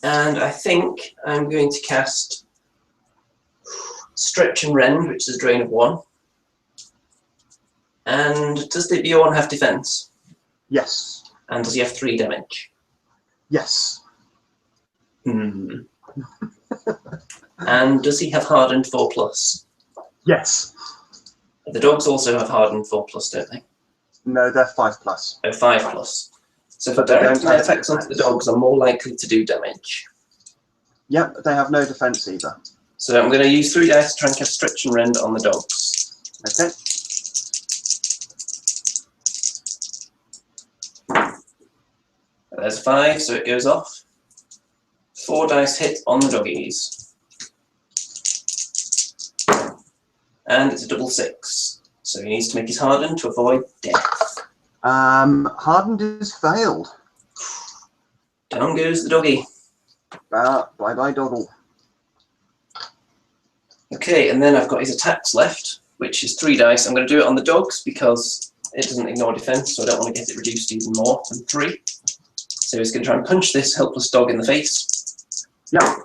and I think I'm going to cast Stretch and Rend, which is a drain of 1. And does the Bjorn have defense? Yes. And does he have 3 damage? Yes. And does he have hardened 4+? Yes. The dogs also have hardened 4+, don't they? No, they're 5+. Oh, 5+. So if I But they direct don't my have effects onto the defense. dogs, I'm more likely to do damage. Yep, they have no defense either. So I'm going to use 3 dice to try and cast Stretch and Rend on the dogs. Okay. There's 5, so it goes off. 4 dice hit on the doggies. And it's a double 6. So he needs to make his hardened to avoid death. Hardened is failed. Down goes the doggy. Bye-bye, doggle. Okay, and then I've got his attacks left, which is 3 dice. I'm going to do it on the dogs because it doesn't ignore defense, so I don't want to get it reduced even more than 3. So he's going to try and punch this helpless dog in the face. Yeah.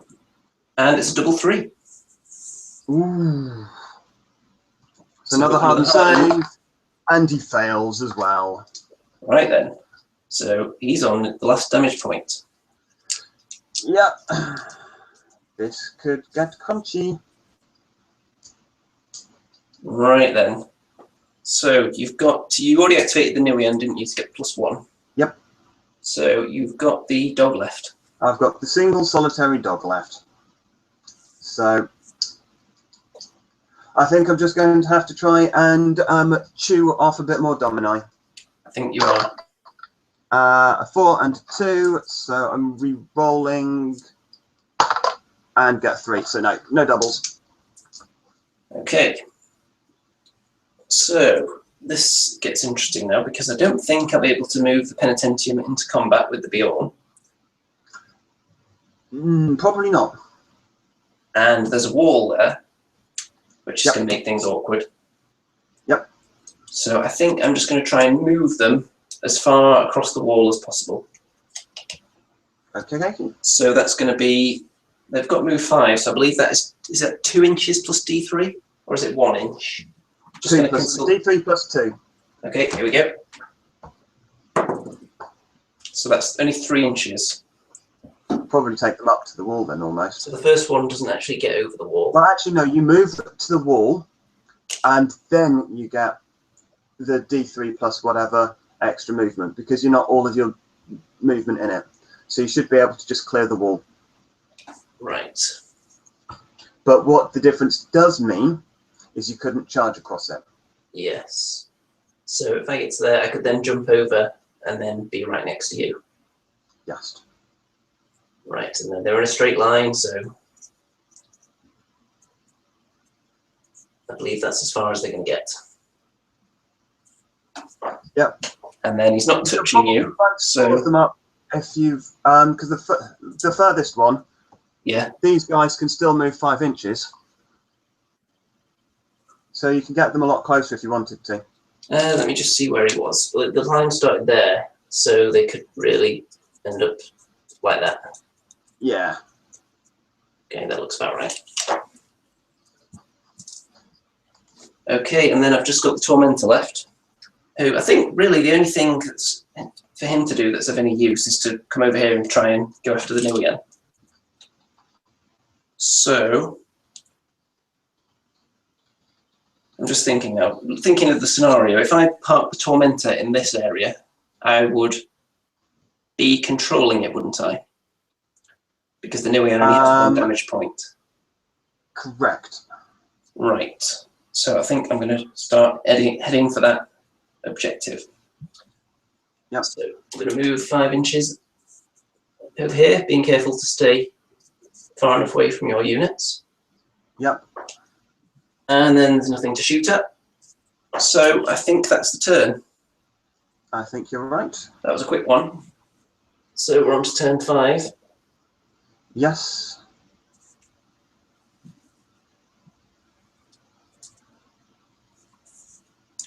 And it's a double 3. Ooh. So another hardened save, and he fails as well. Right then. So he's on the last damage point. Yeah. This could get crunchy. Right then. So you already activated the Nuem, didn't you, to get +1? Yep. So you've got the dog left. I've got the single solitary dog left. So I think I'm just going to have to try and chew off a bit more domini. I think you are. A 4 and 2, so I'm re-rolling and get 3. So no doubles. Okay. So this gets interesting now because I don't think I'll be able to move the Penitentium into combat with the Bjorn. Probably not. And there's a wall there, which is Yep. going to make things awkward. Yep. So I think I'm just going to try and move them as far across the wall as possible. Okay. So that's going to be, they've got move 5, so I believe that is that 2 inches plus D3? Or is it 1 inch? Just 2 gonna plus cancel. D3 plus 2. Okay, here we go. So that's only 3 inches. Probably take them up to the wall then almost. So the first one doesn't actually get over the wall. Well, actually, no, you move to the wall and then you get the D3 plus whatever extra movement because you're not all of your movement in it. So you should be able to just clear the wall. Right. But what the difference does mean is you couldn't charge across it. Yes. So if I get to there, I could then jump over and then be right next to you. Yes. Right, and then they're in a straight line, so I believe that's as far as they can get. Yep. And then he's not touching you, so them up if you've because the furthest one, yeah, these guys can still move 5 inches, so you can get them a lot closer if you wanted to. let me just see where he was. Well, the line started there, so they could really end up like that. Yeah. Okay, that looks about right. Okay, and then I've just got the Tormentor left, who I think really the only thing that's for him to do that's of any use is to come over here and try and go after the New again. So I'm just thinking now, thinking of the scenario. If I park the Tormentor in this area, I would be controlling it, wouldn't I? Because the New only has 1 damage point. Correct. Right. So I think I'm going to start heading for that objective. Yep. So I'm going to move 5 inches over here, being careful to stay far enough away from your units. Yep. And then there's nothing to shoot at. So I think that's the turn. I think you're right. That was a quick one. So we're on to turn 5. Yes.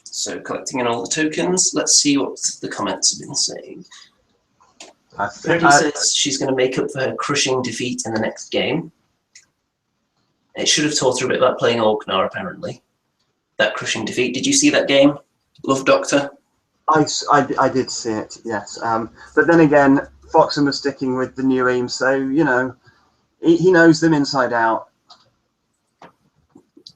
So collecting in all the tokens. Let's see what the comments have been saying. Freddie says she's going to make up for her crushing defeat in the next game. It should have taught her a bit about playing Orcnar, apparently. That crushing defeat. Did you see that game, Love Doctor? I did see it, yes. But then again, Foxen was sticking with the new aim, so, you know, he knows them inside out.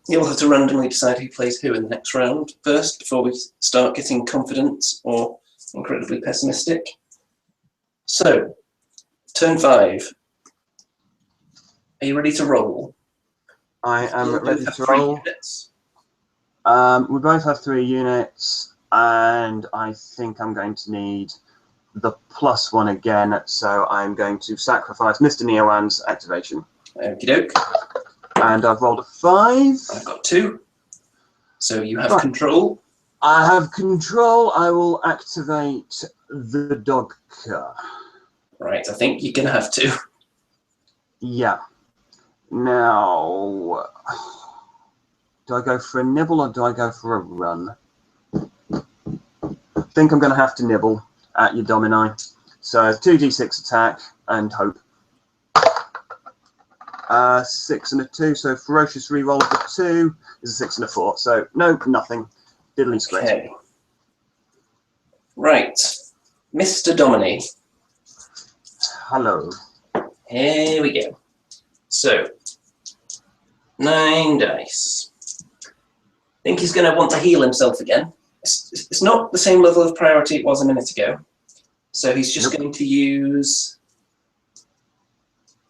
You'll have to randomly decide who plays who in the next round first before we start getting confident or incredibly pessimistic. So, turn 5. Are you ready to roll? I am You ready have to 3 roll. units. We both have 3 units, and I think I'm going to need the +1 again, so I'm going to sacrifice Mr. Neowan's activation. Okie doke. And I've rolled a 5. I've got 2. So you have Right. control. I have control. I will activate the dog car. Right, I think you're going to have to. Yeah. Now, do I go for a nibble or do I go for a run? I think I'm going to have to nibble at your Domini. So 2d6 attack and hope. 6 and a 2, so ferocious reroll of the 2 is a 6 and a 4. So no, nothing. Diddly squid. Okay. Right, Mr. Domini. Hello. Here we go. So, 9 dice. I think he's going to want to heal himself again. It's not the same level of priority it was a minute ago. So he's just going to use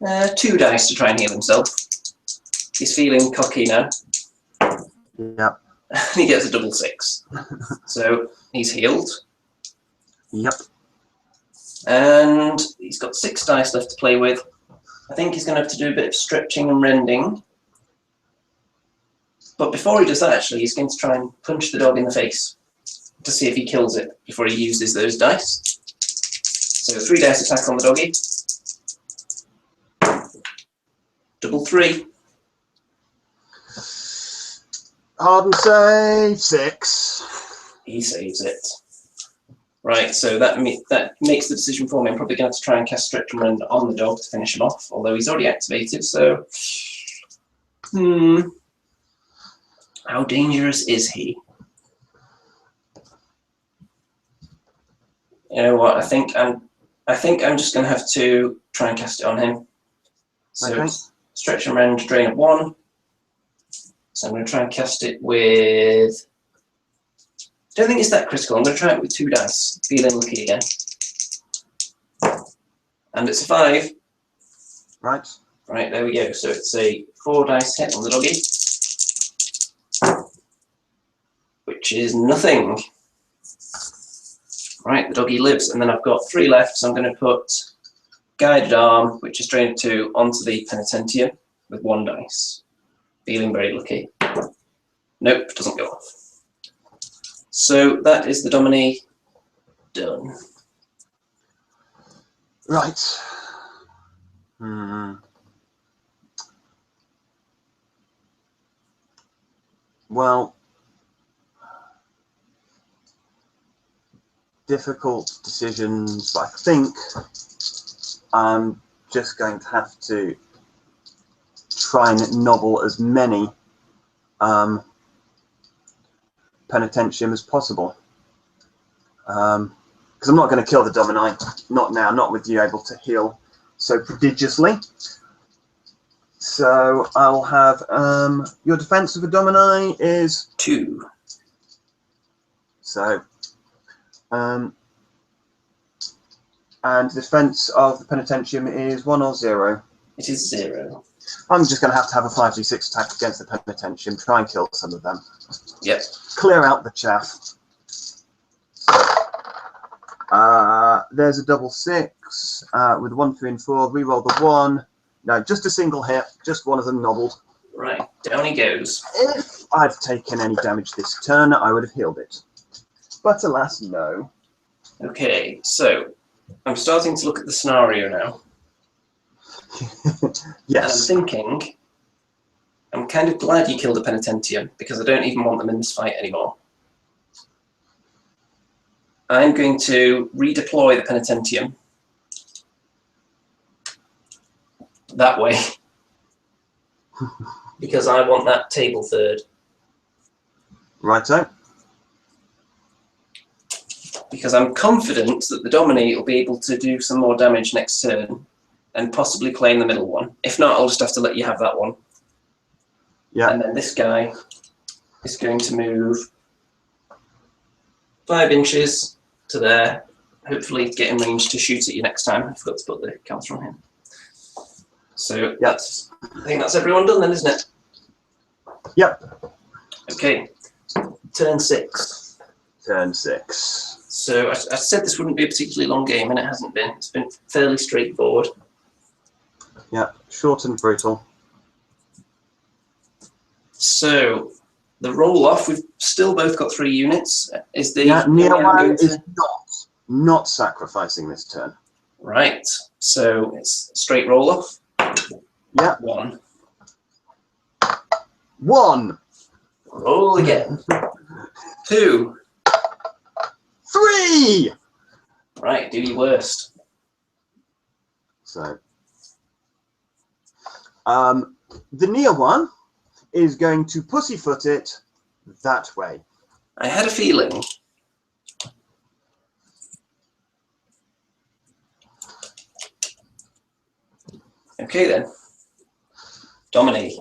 2 dice to try and heal himself. He's feeling cocky now. Yep. He gets a double 6. So he's healed. Yep. And he's got 6 dice left to play with. I think he's going to have to do a bit of stretching and rending. But before he does that, actually, he's going to try and punch the dog in the face to see if he kills it before he uses those dice. So 3 dice attack on the doggy. Double 3. Harden save 6. He saves it. Right, so that makes the decision for me. I'm probably going to have to try and cast Stretch and Rend on the dog to finish him off, although he's already activated, so... How dangerous is he? You know what, I think I'm just going to have to try and cast it on him. So Okay. Stretch and Rend, drain of 1. So I'm going to try and cast it with... I don't think it's that critical. I'm going to try it with 2 dice. Feeling lucky again. And it's a 5. Right. Right, there we go. So it's a 4 dice hit on the doggy. Which is nothing. Right, the doggy lives. And then I've got 3 left, so I'm going to put Guided Arm, which is drained 2, onto the Penitentium with 1 dice. Feeling very lucky. Nope, doesn't go off. So that is the Domini done. Right. Well, difficult decisions, but I think I'm just going to have to try and nobble as many Penitentium as possible. Because I'm not going to kill the Domini. Not now, not with you able to heal so prodigiously. So I'll have your defense of a Domini is 2. So and defense of the Penitentium is 1 or 0. It is 0. I'm just going to have a 5d6 attack against the Penitentium, try and kill some of them. Yep. Clear out the chaff. There's a double 6 with 1, 3, and 4. Reroll the 1. No, just a single hit. Just one of them nobbled. Right, down he goes. If I'd taken any damage this turn, I would have healed it. But alas, no. Okay, so I'm starting to look at the scenario now. Yes. And I'm thinking, I'm kind of glad you killed the Penitentium, because I don't even want them in this fight anymore. I'm going to redeploy the Penitentium that way, because I want that table third. Righto. Because I'm confident that the Domini will be able to do some more damage next turn and possibly claim the middle one. If not, I'll just have to let you have that one. Yeah. And then this guy is going to move 5 inches to there. Hopefully get in range to shoot at you next time. I forgot to put the counter on him. So that's, I think that's everyone done then, isn't it? Yep. Okay, turn 6. Turn 6. So I said this wouldn't be a particularly long game, and it hasn't been. It's been fairly straightforward. Yeah, short and brutal. So the roll off, we've still both got 3 units. Is the Nuem is not sacrificing this turn. Right. So it's straight roll off. Yeah. 1. 1. Roll again. 2. 3. Right, do your worst. So, the near one is going to pussyfoot it that way. I had a feeling. Okay then. Dominate.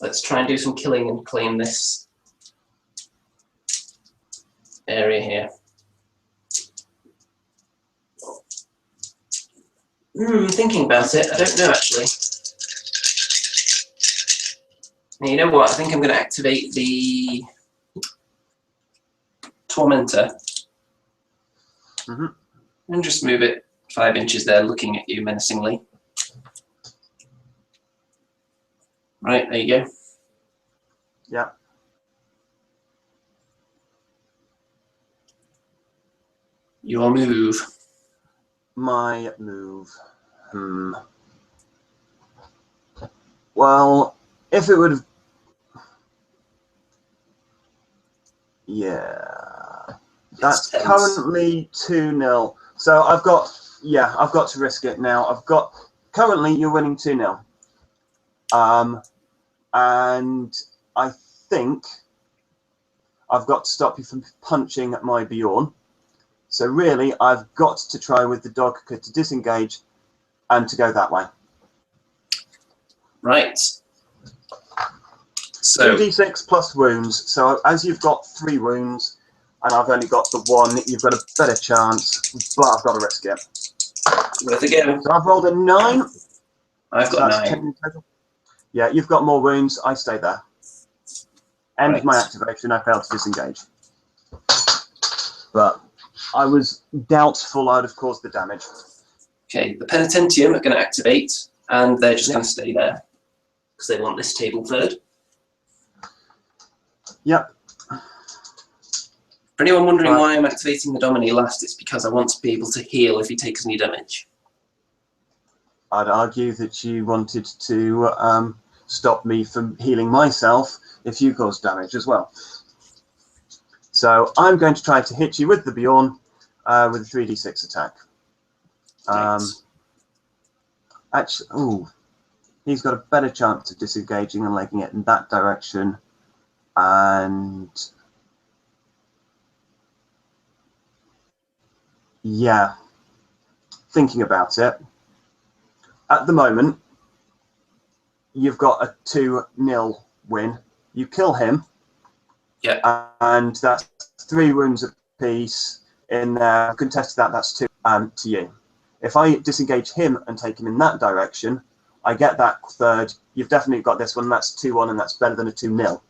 Let's try and do some killing and claim this area here. Thinking about it, I don't know actually. Now, you know what? I think I'm going to activate the Tormentor and just move it 5 inches there, looking at you menacingly. Right, there you go. Yeah. Your move. My move. Well, if it would have... Yeah. That's currently 2-0. So I've got... Yeah, I've got to risk it now. I've got... Currently, you're winning 2-0. And I think I've got to stop you from punching at my Bjorn. So really, I've got to try with the dog to disengage and to go that way. Right. So 2d6 plus wounds. So as you've got 3 wounds, and I've only got the 1, you've got a better chance, but I've got to risk it. worth a go. So I've rolled a 9. I've got 9. 10 in total. Yeah, you've got more wounds. I stay there. End of my activation. I failed to disengage. But I was doubtful I'd have caused the damage. Okay, the Penitentium are going to activate, and they're just going to stay there because they want this table third. Yep. For anyone wondering why I'm activating the Dominie last, it's because I want to be able to heal if he takes any damage. I'd argue that you wanted to stop me from healing myself if you caused damage as well. So I'm going to try to hit you with the Bjorn with a 3d6 attack. Actually, ooh, he's got a better chance of disengaging and legging it in that direction. And yeah, thinking about it, at the moment, you've got a 2-0 win. You kill him, and that's 3 wounds apiece. In there, contested that, that's 2 to you. If I disengage him and take him in that direction, I get that third. You've definitely got this one. That's 2-1, and that's better than a 2-0.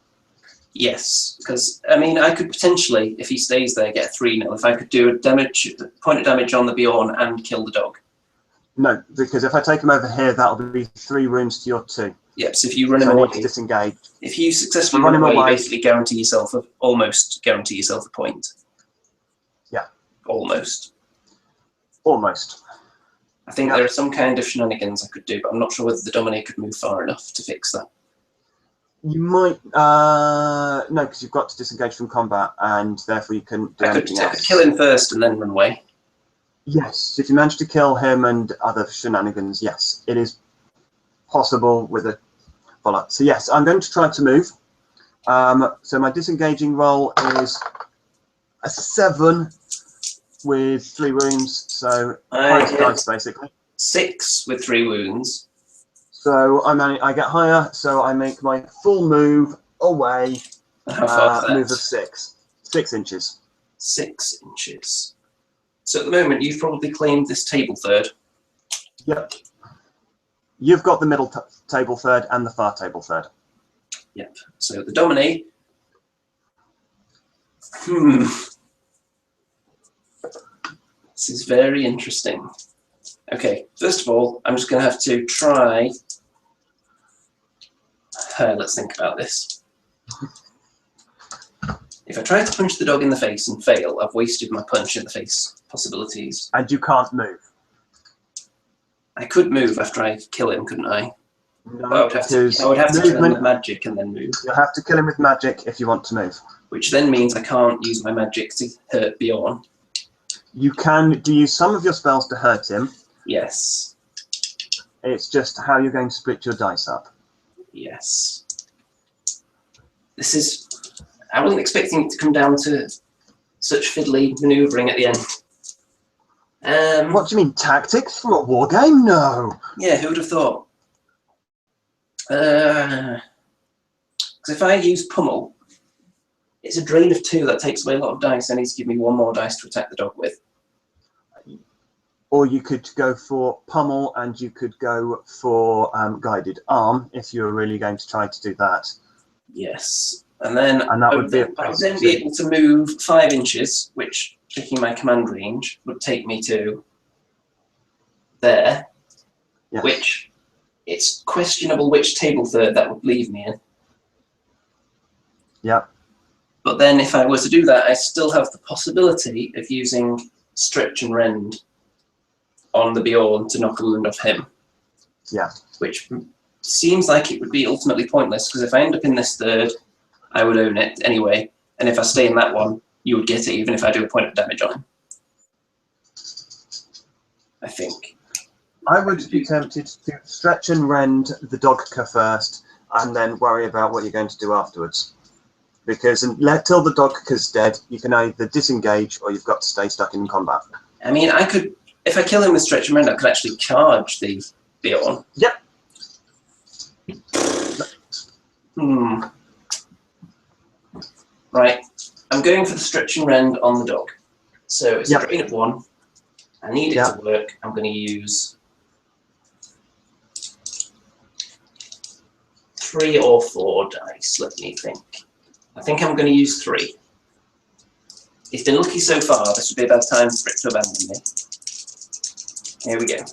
Yes, because I mean, I could potentially, if he stays there, get a 3-0. If I could do a point of damage on the Bjorn and kill the dog. No, because if I take him over here, that'll be 3 wounds to your 2. Yep. So if you run him I away, need to disengage. if you successfully run away, you basically guarantee yourself almost guarantee yourself a point. Yeah. Almost. Almost. I think there are some kind of shenanigans I could do, but I'm not sure whether the Dominie could move far enough to fix that. You might no, because you've got to disengage from combat, and therefore you couldn't do anything else. I could kill him first and then run away. Yes, if you manage to kill him and other shenanigans, yes, it is possible with a follow-up. So yes, I'm going to try to move. So my disengaging roll is a 7 with 3 wounds, so 5 dice basically. 6 with 3 wounds. So I get higher, so I make my full move away. How far is that? Move of 6 inches. 6 inches. So at the moment, you've probably claimed this table third. Yep. You've got the middle table third and the far table third. Yep. So the dominate. This is very interesting. Okay, first of all, I'm just going to have to try. Let's think about this. If I try to punch the dog in the face and fail, I've wasted my punch in the face possibilities. And you can't move. I could move after I kill him, couldn't I? No, I would have to kill him with magic and then move. You'll have to kill him with magic if you want to move. Which then means I can't use my magic to hurt Bjorn. You can use some of your spells to hurt him. Yes. It's just how you're going to split your dice up. Yes. This is... I wasn't expecting it to come down to such fiddly manoeuvring at the end. What do you mean, tactics from a war game? No. Yeah, who would have thought? Because if I use pummel, it's a drain of 2 that takes away a lot of dice. I need to give me 1 more dice to attack the dog with. Or you could go for pummel, and you could go for guided arm if you're really going to try to do that. Yes. And then that would be I would then be able to move 5 inches, which, checking my command range, would take me to there, yes. Which it's questionable which table third that would leave me in. Yep. But then if I were to do that, I still have the possibility of using stretch and rend on the Bjorn to knock a wound off him. Yeah. Which seems like it would be ultimately pointless, because if I end up in this third, I would own it anyway. And if I stay in that one, you would get it even if I do a point of damage on him. I think. I would be tempted to stretch and rend the dogka first, and then worry about what you're going to do afterwards. Because till the dogka's dead, you can either disengage or you've got to stay stuck in combat. I mean, I could, if I kill him with stretch and rend, I could actually charge the Bjorn. Yep. Right, I'm going for the stretch and rend on the dog. So it's a drain of 1. I need it to work. I'm going to use 3 or 4 dice. Let me think. I think I'm going to use 3. He's been lucky so far. This would be a bad time for it to abandon me. Here we go.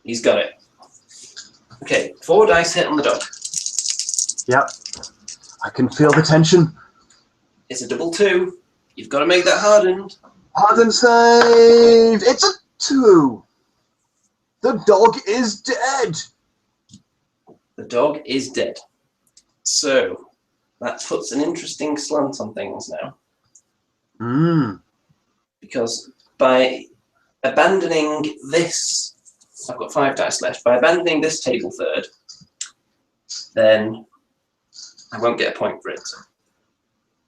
He's got it. Okay, 4 dice hit on the dog. Yep. I can feel the tension. It's a double 2. You've got to make that hardened. Hardened save! It's a 2! The dog is dead! The dog is dead. So, that puts an interesting slant on things now. Because by abandoning this, I've got 5 dice left, by abandoning this table third, then I won't get a point for it.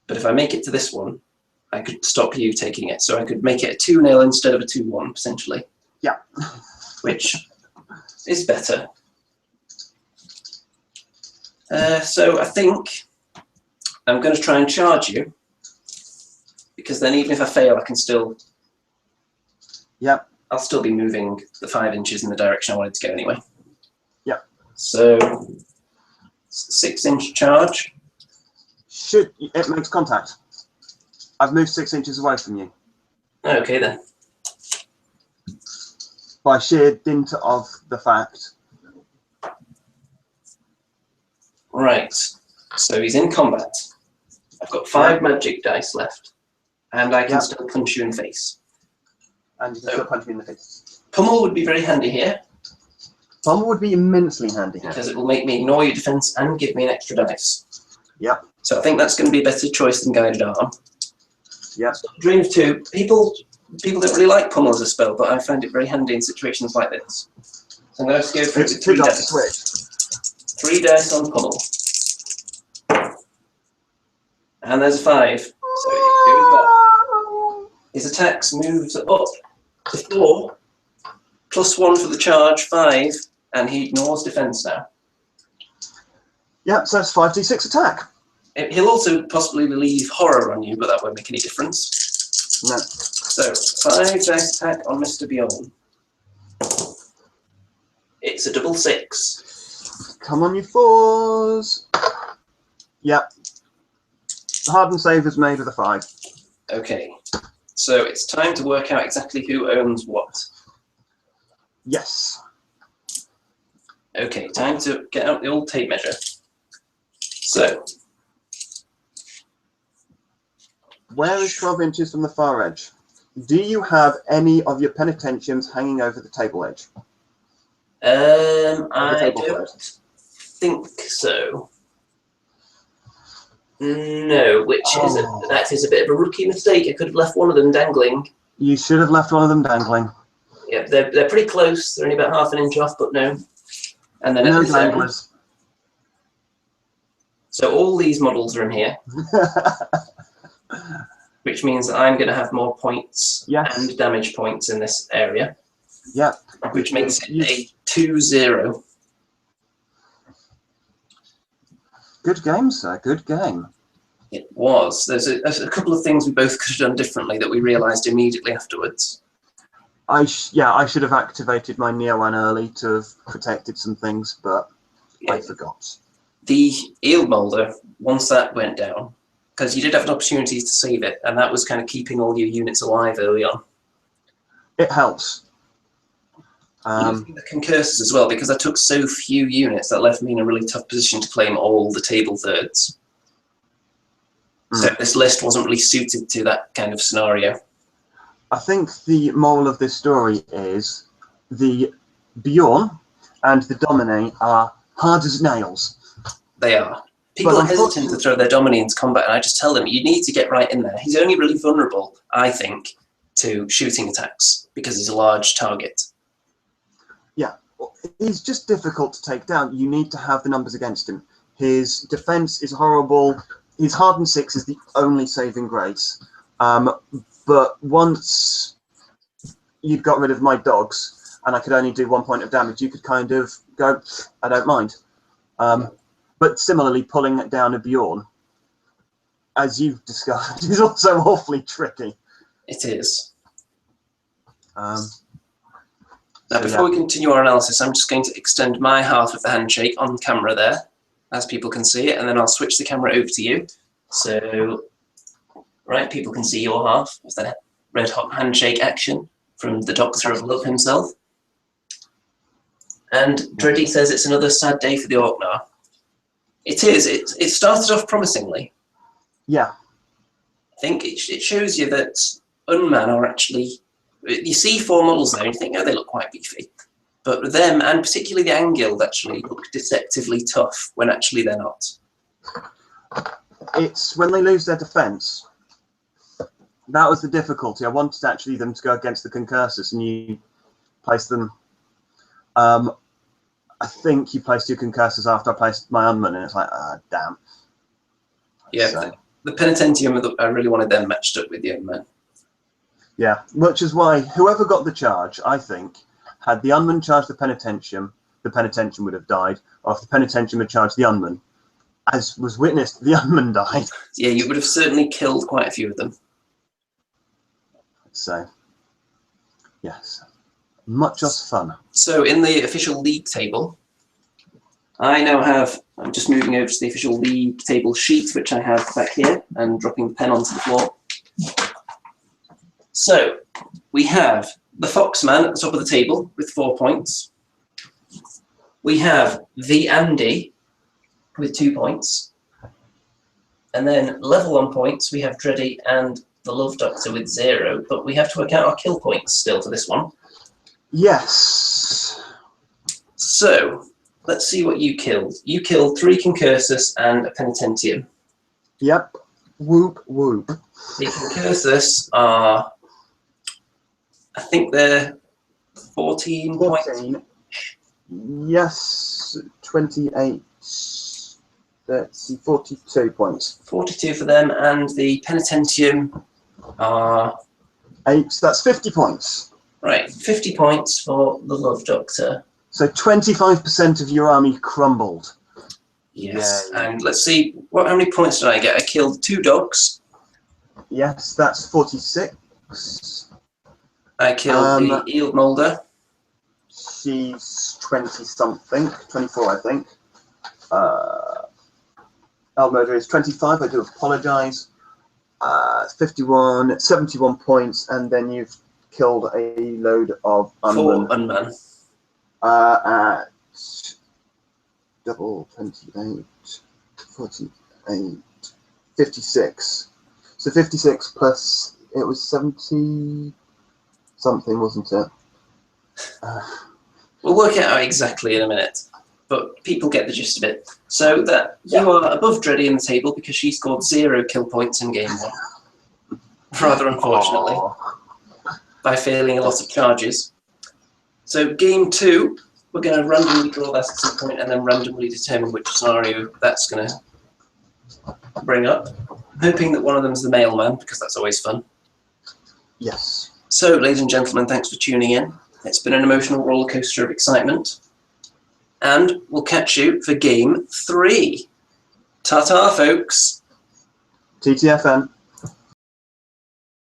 But if I make it to this one, I could stop you taking it. So I could make it a 2-0 instead of a 2-1, potentially. Yeah. Which is better. So I think I'm going to try and charge you. Because then even if I fail, I can still... Yep. I'll still be moving the 5 inches in the direction I wanted to go anyway. Yep. So... 6-inch charge. It makes contact. I've moved 6 inches away from you. Okay then. By sheer dint of the fact. Right. So he's in combat. I've got 5 magic dice left. And I can still punch you in the face. And you can still punch me in the face. Pummel would be very handy here. Pummel would be immensely handy here. Because it will make me ignore your defense and give me an extra dice. Yep. So I think that's going to be a better choice than guided arm. Yep. So drain of 2. People don't really like pummel as a spell, but I find it very handy in situations like this. So I'm going to go for it with 3 dice. Switch. 3 dice on pummel. And there's a 5. So it goes back. His attacks moves up to 4. +1 for the charge, 5, and he ignores defense now. Yeah, so it's 5d6 attack. He'll also possibly relieve horror on you, but that won't make any difference. No. So, 5 dice attack on Mr. Bjorn. It's a double 6. Come on, you 4s. Yep. The hardened save is made with a 5. Okay. So it's time to work out exactly who owns what. Yes. Okay, time to get out the old tape measure. So, where is 12 inches from the far edge? Do you have any of your penitentiums hanging over the table edge? I don't think so. No, that is a bit of a rookie mistake. I could have left one of them dangling. You should have left one of them dangling. Yeah, they're pretty close. They're only about half an inch off, but no. And then no danglers. So all these models are in here, which means that I'm going to have more points and damage points in this area. Yeah. Which makes it a 2-0. Good game, sir. Good game. It was. There's a couple of things we both could have done differently that we realised immediately afterwards. I should have activated my Nuem early to have protected some things, but I forgot. The eel molder, once that went down, because you did have an opportunity to save it, and that was kind of keeping all your units alive early on. It helps. The concursors as well, because I took so few units that left me in a really tough position to claim all the table thirds. So this list wasn't really suited to that kind of scenario. I think the moral of this story is the Bjorn and the Domine are hard as nails. They are. People are hesitant to throw their Domine into combat, and I just tell them, you need to get right in there. He's only really vulnerable, I think, to shooting attacks, because he's a large target. Yeah, he's just difficult to take down. You need to have the numbers against him. His defense is horrible. His hardened 6 is the only saving grace. But once you'd got rid of my dogs and I could only do 1 point of damage, you could kind of go, I don't mind. But similarly, pulling down a Bjorn, as you've discovered, is also awfully tricky. It is. Now, before we continue our analysis, I'm just going to extend my half of the handshake on camera there, as people can see it, and then I'll switch the camera over to you. So, right, people can see your half of the red hot handshake action from the Doctor of Love himself. And Dreddy says it's another sad day for the Orcnar. It is. It started off promisingly. Yeah. I think it shows you that Unman are actually... You see 4 models there and you think, oh, they look quite beefy. But them, and particularly the Anguild, actually look deceptively tough when actually they're not. It's when they lose their defense. That was the difficulty. I wanted actually them to go against the Concursors, and you placed them. I think you placed your Concursors after I placed my Unman, and it's like, damn. Yeah, so. The Penitentium, I really wanted them matched up with the Unman. Yeah, which is why whoever got the charge, I think, had the Unman charged the Penitentium would have died, or if the Penitentium had charged the Unman, as was witnessed, the Unman died. Yeah, you would have certainly killed quite a few of them. So, yes, much as fun. So, in the official league table, I now have, I'm just moving over to the official league table sheet, which I have back here, and dropping the pen onto the floor. So, we have the Foxman at the top of the table with 4 points. We have the Andy with 2 points. And then level 1 points, we have Dreddy and the Love Doctor with 0, but we have to work out our kill points still for this one. Yes. So, let's see what you killed. You killed 3 Concursus and a Penitentium. Yep. Whoop, whoop. The Concursus are... I think they're 14 points. Yes, 28, 30, 42 points. 42 for them, and the Penitentium are... 8, so that's 50 points. Right, 50 points for the Love Doctor. So 25% of your army crumbled. Yes, Yay. and let's see, how many points did I get? I killed 2 dogs. Yes, that's 46. I killed the Eel Molder. She's 20-something, 24, I think. Elmoder is 25, I do apologise. 51, 71 points, and then you've killed a load of Four unman. At double 28, 48, 56. So 56 plus, it was 70 something, wasn't it? We'll work it out exactly in a minute, but people get the gist of it. So that you are above Dreddy in the table because she scored 0 kill points in game 1. Rather unfortunately, by failing a lot of charges. So game 2, we're going to randomly draw that at some point and then randomly determine which scenario that's going to bring up. Hoping that one of them is the mailman, because that's always fun. Yes. So, ladies and gentlemen, thanks for tuning in. It's been an emotional rollercoaster of excitement. And we'll catch you for game 3. Ta-ta, folks. TTFN.